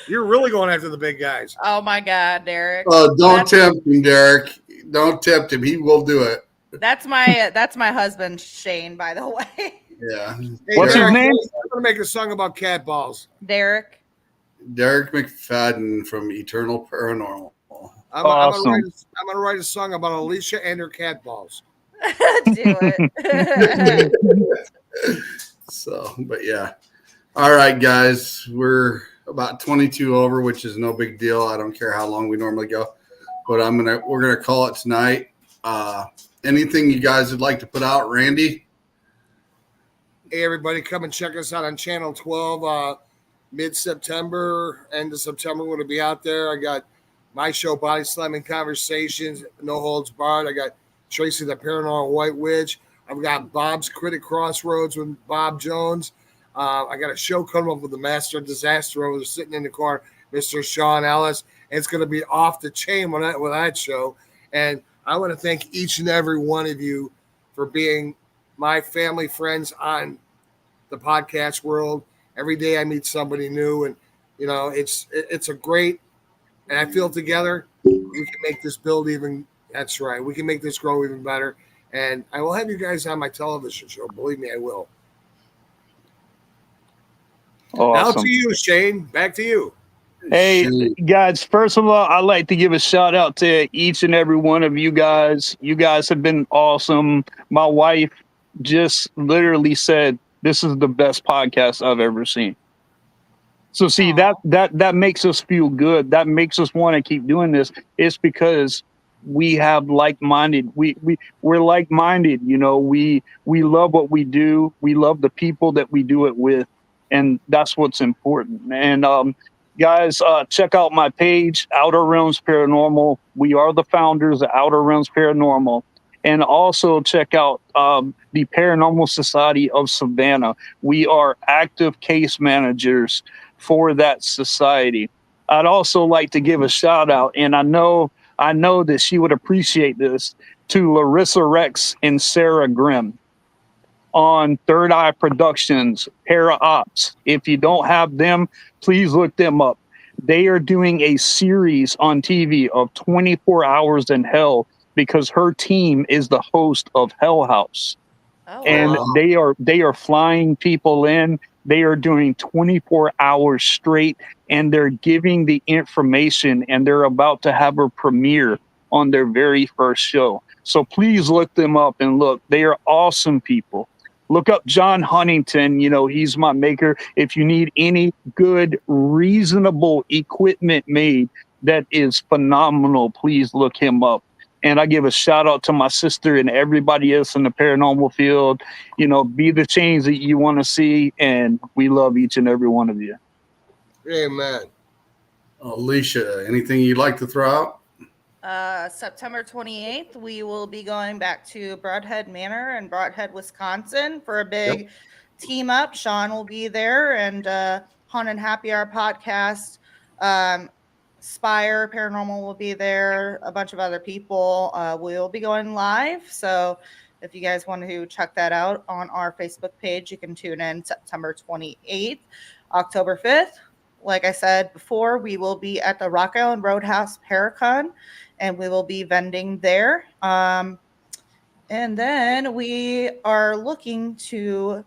S2: you're really going after the big guys.
S4: Oh my God, Derek.
S1: Don't tempt him, Derek. Don't tempt him. He will do it.
S4: That's my husband, Shane, by the way.
S1: Yeah.
S2: Hey,
S3: What's
S2: Derek,
S3: his name?
S2: I'm going to make a song about cat balls.
S4: Derek
S1: McFadden from Eternal Paranormal.
S2: I'm
S3: Awesome.
S2: I'm gonna write a song about Alicia and her cat balls.
S4: Do it.
S1: So, but yeah. All right, guys. We're about 22 over, which is no big deal. I don't care how long we normally go. But we're gonna call it tonight. Anything you guys would like to put out, Randy?
S2: Hey, everybody, come and check us out on Channel 12. Mid-September, end of September, we're going to be out there. I got my show, Body Slamming Conversations, No Holds Barred. I got Tracy the Paranormal White Witch. I've got Bob's Critic Crossroads with Bob Jones. I got a show coming up with the Master of Disaster over there sitting in the corner, Mr. Sean Ellis. And it's going to be off the chain with that show. And I want to thank each and every one of you for being my family, friends on the podcast world. Every day I meet somebody new, and it's a great. And I feel together we can make this build even. That's right. We can make this grow even better. And I will have you guys on my television show. Believe me, I will.
S3: Awesome.
S2: Now to you, Shane. Back to you.
S3: Hey, guys, first of all, I'd like to give a shout out to each and every one of you guys. You guys have been awesome. My wife just literally said, this is the best podcast I've ever seen. So see, that makes us feel good. That makes us want to keep doing this. It's because we have like-minded. We're like-minded. We love what we do. We love the people that we do it with, and that's what's important. And guys, check out my page, Outer Realms Paranormal. We are the founders of Outer Realms Paranormal. And also check out the Paranormal Society of Savannah. We are active case managers for that society. I'd also like to give a shout out, and I know that she would appreciate this, to Larissa Rex and Sarah Grimm on Third Eye Productions, Para Ops. If you don't have them, please look them up. They are doing a series on TV of 24 Hours in Hell, because her team is the host of Hell House.
S4: Oh,
S3: and
S4: wow.
S3: they are flying people in. They are doing 24 hours straight, and they're giving the information, and they're about to have a premiere on their very first show. So please look them up and look. They are awesome people. Look up John Huntington. He's my maker. If you need any good, reasonable equipment made that is phenomenal, please look him up. And I give a shout out to my sister and everybody else in the paranormal field. Be the change that you want to see. And we love each and every one of you.
S2: Amen.
S1: Alicia, anything you'd like to throw out?
S4: September 28th, we will be going back to Broadhead Manor in Broadhead, Wisconsin for a big team up. Sean will be there, and Haunted Happy Hour podcast. Spire Paranormal will be there. A bunch of other people will be going live. So if you guys want to check that out on our Facebook page, you can tune in September 28th, October 5th. Like I said before, we will be at the Rock Island Roadhouse Paracon, and we will be vending there. And then we are looking to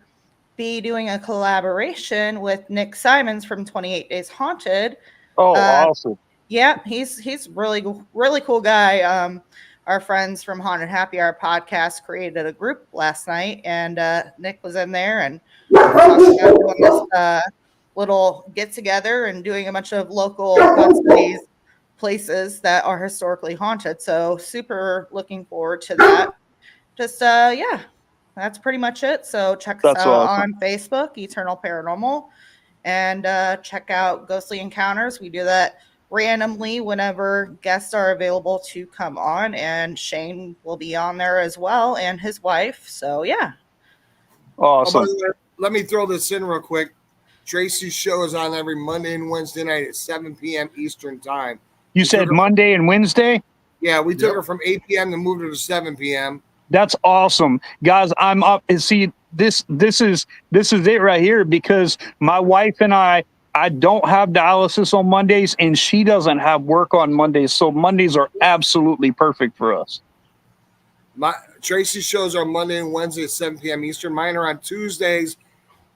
S4: be doing a collaboration with Nick Simons from 28 Days Haunted.
S3: Oh, awesome.
S4: Yeah, he's really cool guy. Our friends from Haunted Happy Hour podcast created a group last night, and Nick was in there, and we're talking about doing this little get together and doing a bunch of local places that are historically haunted. So super looking forward to that. Just that's pretty much it. So check us out on Facebook, Eternal Paranormal, and check out Ghostly Encounters. We do that randomly whenever guests are available to come on, and Shane will be on there as well, and his wife. So yeah.
S3: Awesome.
S2: Let me throw this in real quick. Tracy's show is on every Monday and Wednesday night at 7 p.m. Eastern time.
S3: You said Monday and Wednesday?
S2: Yeah, we took her from 8 p.m. and moved her to 7 p.m.
S3: That's awesome, guys. I'm up. And see, this is it right here, because my wife and I don't have dialysis on Mondays, and she doesn't have work on Mondays, so Mondays are absolutely perfect for us.
S2: Tracy's shows are Monday and Wednesday at 7 p.m. Eastern. Mine are on Tuesdays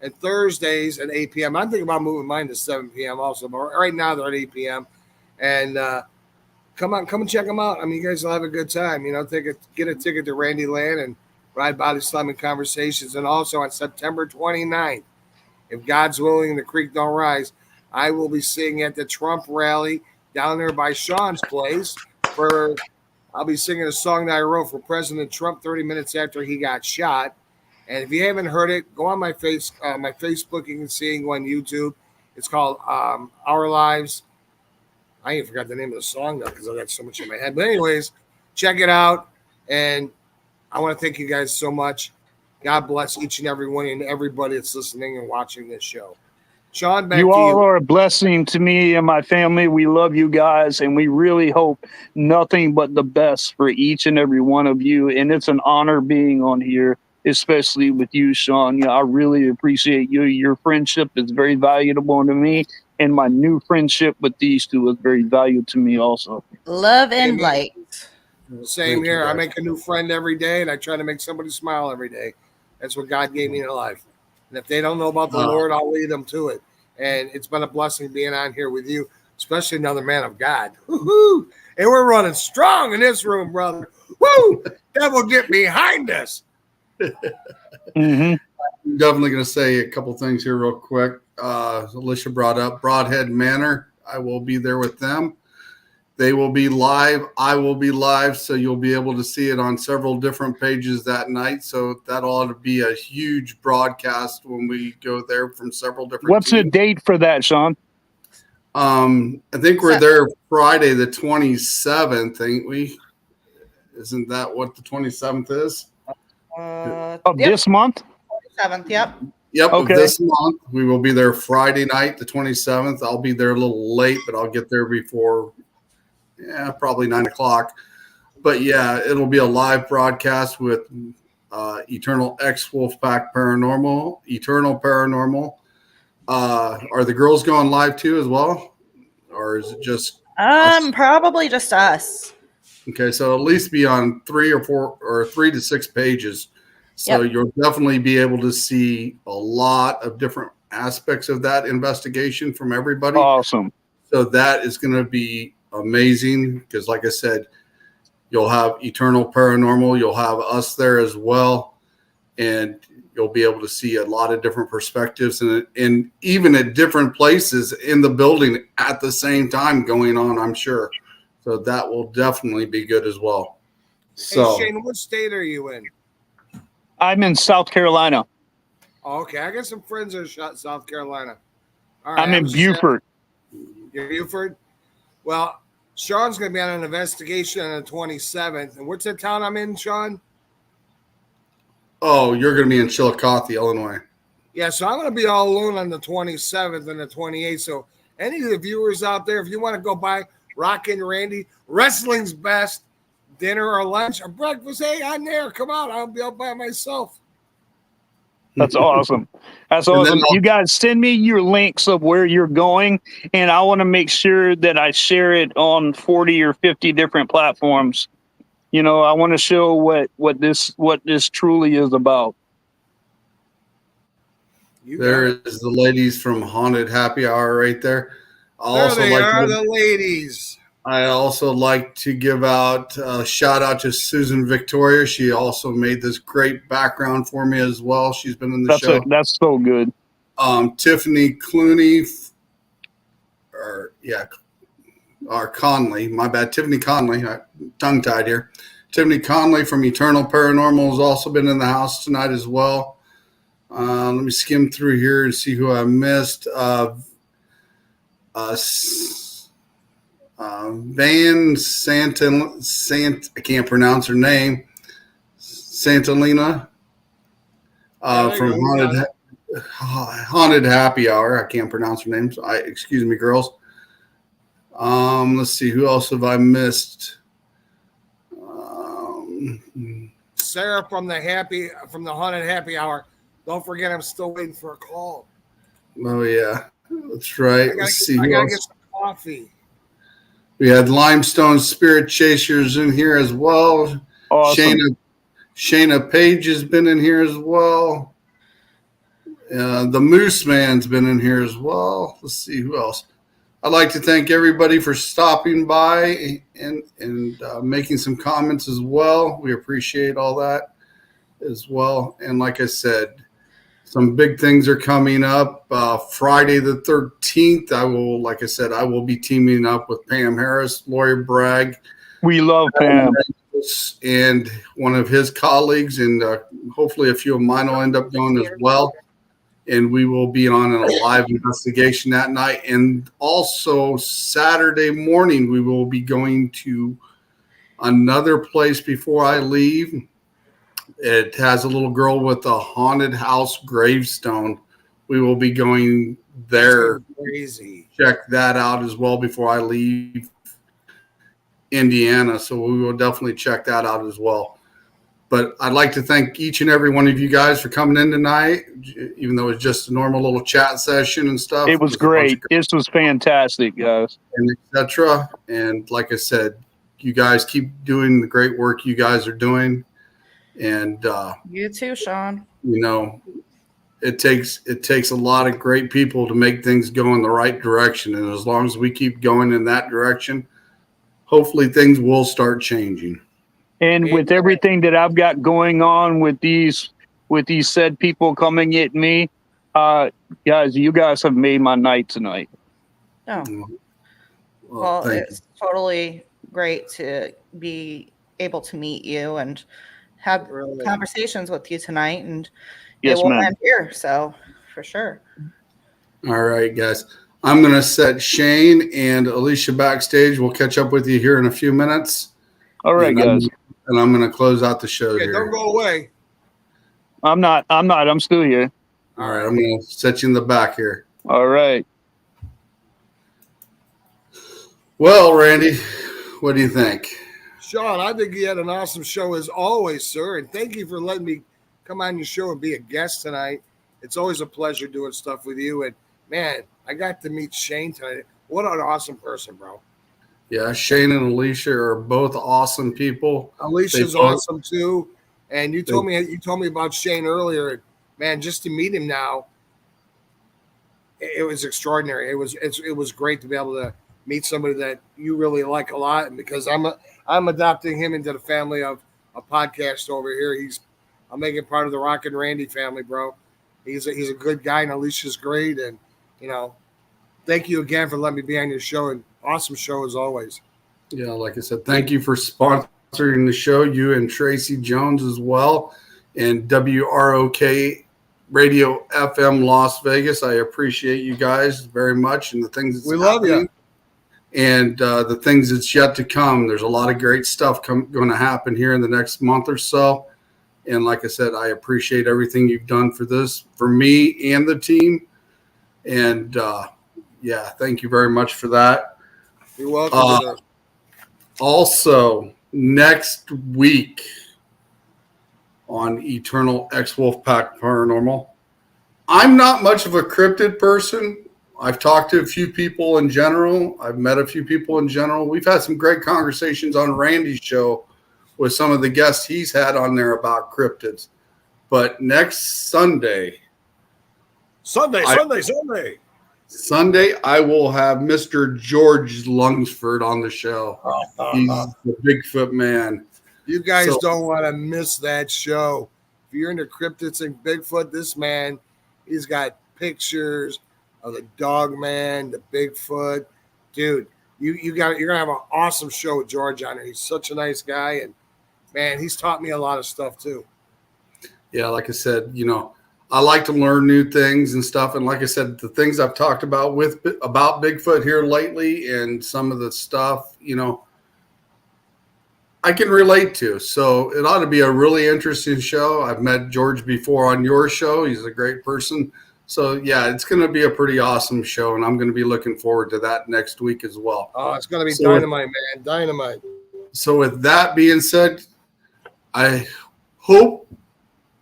S2: and Thursdays at 8 p.m. I'm thinking about moving mine to 7 p.m. also, but right now they're at 8 p.m. And come and check them out. I mean, you guys will have a good time. You know, get a ticket to Randy Land and ride Body Slamming Conversations. And also on September 29th, if God's willing, the creek don't rise, I will be singing at the Trump rally down there by Sean's place. I'll be singing a song that I wrote for President Trump 30 minutes after he got shot. And if you haven't heard it, go on my Facebook. You can see it on YouTube. It's called Our Lives. I even forgot the name of the song now because I got so much in my head. But anyways, check it out. And I want to thank you guys so much. God bless each and every one and everybody that's listening and watching this show. Sean, back to you.
S3: You all are a blessing to me and my family. We love you guys, and we really hope nothing but the best for each and every one of you. And it's an honor being on here, especially with you, Sean. You know, I really appreciate you. Your friendship is very valuable to me, and my new friendship with these two is very valuable to me also.
S4: Love and light.
S2: Same here. I make a new friend every day, and I try to make somebody smile every day. That's what God gave me in life. And if they don't know about the Lord, I'll lead them to it. And it's been a blessing being on here with you, especially another man of God. Woo-hoo! And we're running strong in this room, brother. Woo! Devil, get behind us.
S3: Mm-hmm.
S1: I'm definitely going to say a couple things here real quick. Alicia brought up Broadhead Manor. I will be there with them. They will be live. I will be live, so you'll be able to see it on several different pages that night. So that ought to be a huge broadcast when we go there from several different
S3: What's
S1: teams.
S3: the date for that, Sean?
S1: I think we're there Friday the 27th, ain't we? Isn't that what the 27th is?
S3: Of this month?
S4: 27th, yep.
S1: Yep,
S3: Okay.
S1: of this month. We will be there Friday night, the 27th. I'll be there a little late, but I'll get there before probably 9 o'clock. But yeah, it'll be a live broadcast with Eternal X Wolfpack Paranormal, Eternal Paranormal. Are the girls going live too as well? Or is it just us?
S4: Probably just us.
S1: Okay, so at least be on 3 or 4 or 3 to 6 pages. So you'll definitely be able to see a lot of different aspects of that investigation from everybody.
S3: Awesome.
S1: So that is going to be amazing because, like I said, you'll have Eternal Paranormal. You'll have us there as well. And you'll be able to see a lot of different perspectives and even at different places in the building at the same time going on, I'm sure. So that will definitely be good as well. So,
S2: hey, Shane, what state are you in?
S3: I'm in South Carolina.
S2: Oh, okay, I got some friends in South Carolina. All right,
S3: I'm in Beaufort.
S2: You're Beaufort? Well, Sean's going to be on an investigation on the 27th. And what's the town I'm in, Sean?
S1: oh, you're going to be in Chillicothe, Illinois.
S2: Yeah, so I'm going to be all alone on the 27th and the 28th. So any of the viewers out there, if you want to go by Rockin' Randy, wrestling's best, dinner or lunch or breakfast, hey, I'm there. Come on, I'll be out by myself.
S3: That's awesome. That's awesome. You guys send me your links of where you're going, and I want to make sure that I share it on 40 or 50 different platforms. You know, I want to show what this truly is about.
S1: There is the ladies from Haunted Happy Hour right there.
S2: There they are, the ladies.
S1: I also like to give out a shout out to Susan Victoria. She also made this great background for me as well. She's been in the show.
S3: That's so good.
S1: Tiffany Clooney, or Conley. My bad, Tiffany Conley. Tongue tied here. Tiffany Conley from Eternal Paranormal has also been in the house tonight as well. Let me skim through here and see who I missed. Van I can't pronounce her name. Santalina from Haunted. Haunted Happy Hour. I can't pronounce her name. So excuse me, girls. Let's see. Who else have I missed?
S2: Sarah from the Haunted Happy Hour. Don't forget, I'm still waiting for a call.
S1: Oh yeah, that's right. Let's see.
S2: I
S1: Who
S2: gotta
S1: else?
S2: get some coffee.
S1: We had Limestone Spirit Chasers in here as well.
S3: Awesome.
S1: Shayna Page has been in here as well. The Moose Man's been in here as well. Let's see who else. I'd like to thank everybody for stopping by and making some comments as well. We appreciate all that as well. And like I said, some big things are coming up. Friday the 13th, I will be teaming up with Pam Harris, Lori Bragg.
S3: We love Pam.
S1: And one of his colleagues, and hopefully a few of mine will end up going as well. And we will be on a live investigation that night. And also Saturday morning, we will be going to another place before I leave. It has a little girl with a haunted house gravestone. We will be going there.
S2: Crazy.
S1: Check that out as well before I leave Indiana. So we will definitely check that out as well. But I'd like to thank each and every one of you guys for coming in tonight, even though it's just a normal little chat session and stuff.
S3: It was great. This was fantastic, guys.
S1: And etc. And like I said, you guys keep doing the great work you guys are doing. And
S4: you too, Sean.
S1: You know, it takes a lot of great people to make things go in the right direction. And as long as we keep going in that direction, hopefully things will start changing.
S3: And with everything that I've got going on with these said people coming at me, guys, you guys have made my night tonight.
S4: Oh, well, it's totally great to be able to meet you and have conversations with you tonight, and
S3: yes,
S4: it will end here. So for sure.
S1: All right, guys. I'm going to set Shane and Alicia backstage. We'll catch up with you here in a few minutes.
S3: All right, guys.
S1: And I'm going to close out the show here.
S2: Don't go away.
S3: I'm not. I'm still here.
S1: All right. I'm going to set you in the back here.
S3: All right.
S1: Well, Randy, what do you think?
S2: Sean, I think you had an awesome show as always, sir. And thank you for letting me come on your show and be a guest tonight. It's always a pleasure doing stuff with you. And, man, I got to meet Shane tonight. What an awesome person, bro.
S1: Yeah, Shane and Alicia are both awesome people.
S2: Alicia's awesome too. And you told me about Shane earlier. Man, just to meet him now, it was extraordinary. It was great to be able to meet somebody that you really like a lot. And because I'm adopting him into the family of a podcast over here. I'm making part of the Rock and Randy family, bro. He's a good guy, and Alicia's great. And thank you again for letting me be on your show. And awesome show as always.
S1: Yeah, like I said, thank you for sponsoring the show, you and Tracy Jones as well, and WROK Radio FM Las Vegas. I appreciate you guys very much and the things that's
S2: love you.
S1: And the things that's yet to come. There's a lot of great stuff going to happen here in the next month or so. And like I said, I appreciate everything you've done for me and the team. And thank you very much for that.
S2: You're welcome, sir.
S1: Also, next week on Eternal X Wolfpack Paranormal, I'm not much of a cryptid person. I've talked to a few people in general. I've met a few people in general. We've had some great conversations on Randy's show with some of the guests he's had on there about cryptids. But next Sunday, I will have Mr. George Lungsford on the show. He's the Bigfoot man.
S2: You guys don't want to miss that show. If you're into cryptids and Bigfoot, this man, he's got pictures of the dog man, the Bigfoot. Dude, you're gonna have an awesome show with George on it. He's such a nice guy, and man, he's taught me a lot of stuff too.
S1: Yeah, like I said, I like to learn new things and stuff. And like I said, the things I've talked about about Bigfoot here lately and some of the stuff, I can relate to. So it ought to be a really interesting show. I've met George before on your show. He's a great person. So, yeah, it's going to be a pretty awesome show, and I'm going to be looking forward to that next week as well.
S2: Oh, it's going to be dynamite, man. Dynamite.
S1: So with that being said, I hope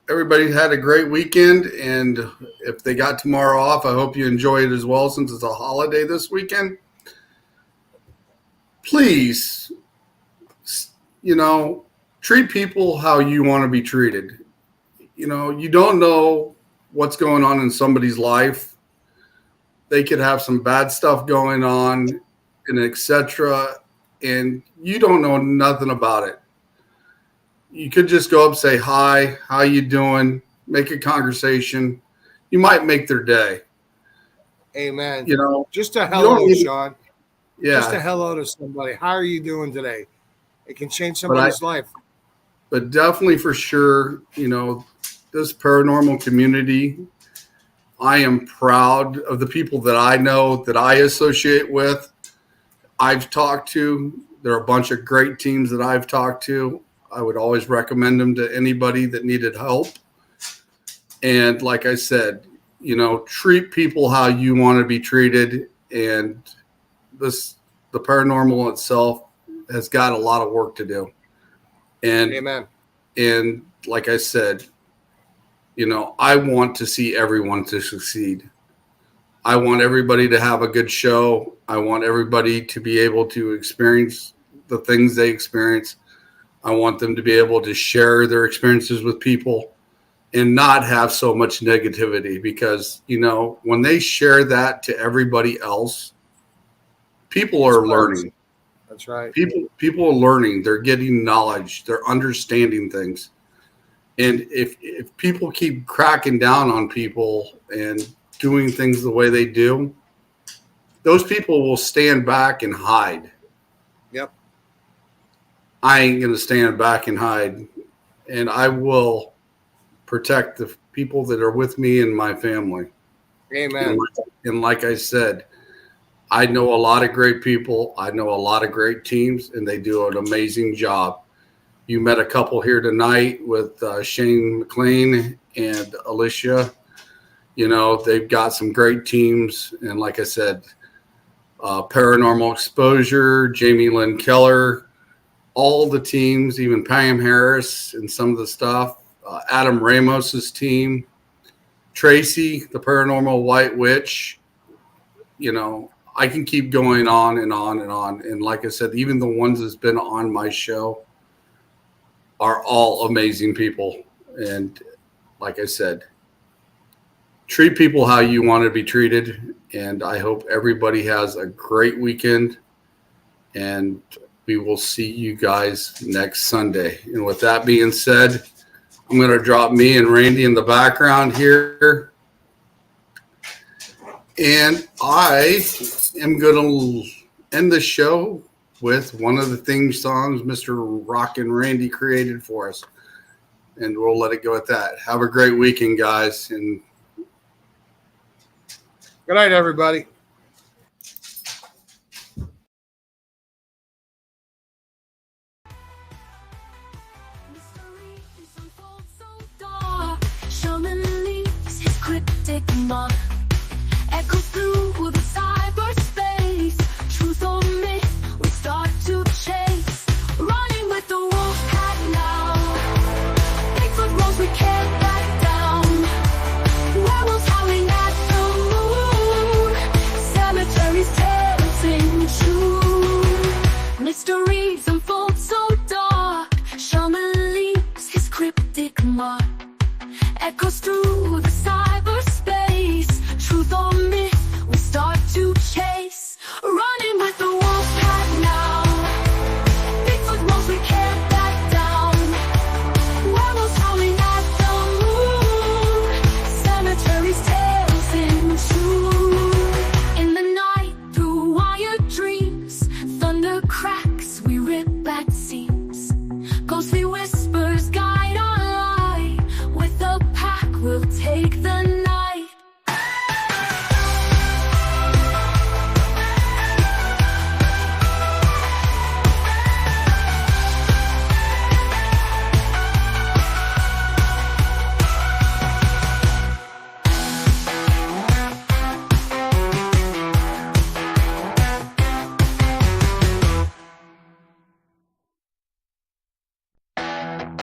S1: everybody had a great weekend, and if they got tomorrow off, I hope you enjoy it as well since it's a holiday this weekend. Please, treat people how you want to be treated. You don't know what's going on in somebody's life. They could have some bad stuff going on, and etc., and you don't know nothing about it. You could just go up, say hi, how you doing, make a conversation. You might make their day.
S2: Amen. Just a
S1: you
S2: hello,
S1: don't
S2: Sean.
S1: Yeah.
S2: Just a hello to somebody. How are you doing today? It can change somebody's life.
S1: But definitely for sure, this paranormal community, I am proud of the people that I know, that I associate with, I've talked to. There are a bunch of great teams that I've talked to. I would always recommend them to anybody that needed help. And like I said, treat people how you want to be treated. And the paranormal itself has got a lot of work to do. And
S2: amen.
S1: And like I said, I want to see everyone to succeed. I want everybody to have a good show. I want everybody to be able to experience the things they experience. I want them to be able to share their experiences with people and not have so much negativity, because, when they share that to everybody else, people are learning.
S2: That's right.
S1: People are learning. They're getting knowledge. They're understanding things. And if people keep cracking down on people and doing things the way they do, those people will stand back and hide.
S2: Yep.
S1: I ain't going to stand back and hide. And I will protect the people that are with me and my family.
S2: Amen.
S1: And like I said, I know a lot of great people. I know a lot of great teams, and they do an amazing job. You met a couple here tonight with Shane McLean and Alicia. They've got some great teams. And like I said, Paranormal Exposure, Jamie Lynn Keller, all the teams, even Pam Harris and some of the stuff, Adam Ramos's team, Tracy, the Paranormal White Witch. I can keep going on and on and on. And like I said, even the ones that's been on my show are all amazing people. And like I said, treat people how you want to be treated. And I hope everybody has a great weekend. And we will see you guys next Sunday. And with that being said, I'm going to drop me and Randy in the background here. And I am going to end the show with one of the theme songs Mr. Rockin' Randy created for us. And we'll let it go at that. Have a great weekend, guys. And
S2: good night, everybody.
S6: Echo through the cyberspace. Truth or myth, we start to chase. Running with the wolf pack now. Bigfoot rolls, we can't back down. Werewolves howling at the moon. Cemeteries tales in June. Mysteries unfold so dark. Shaman leaves his cryptic mark. Echoes through the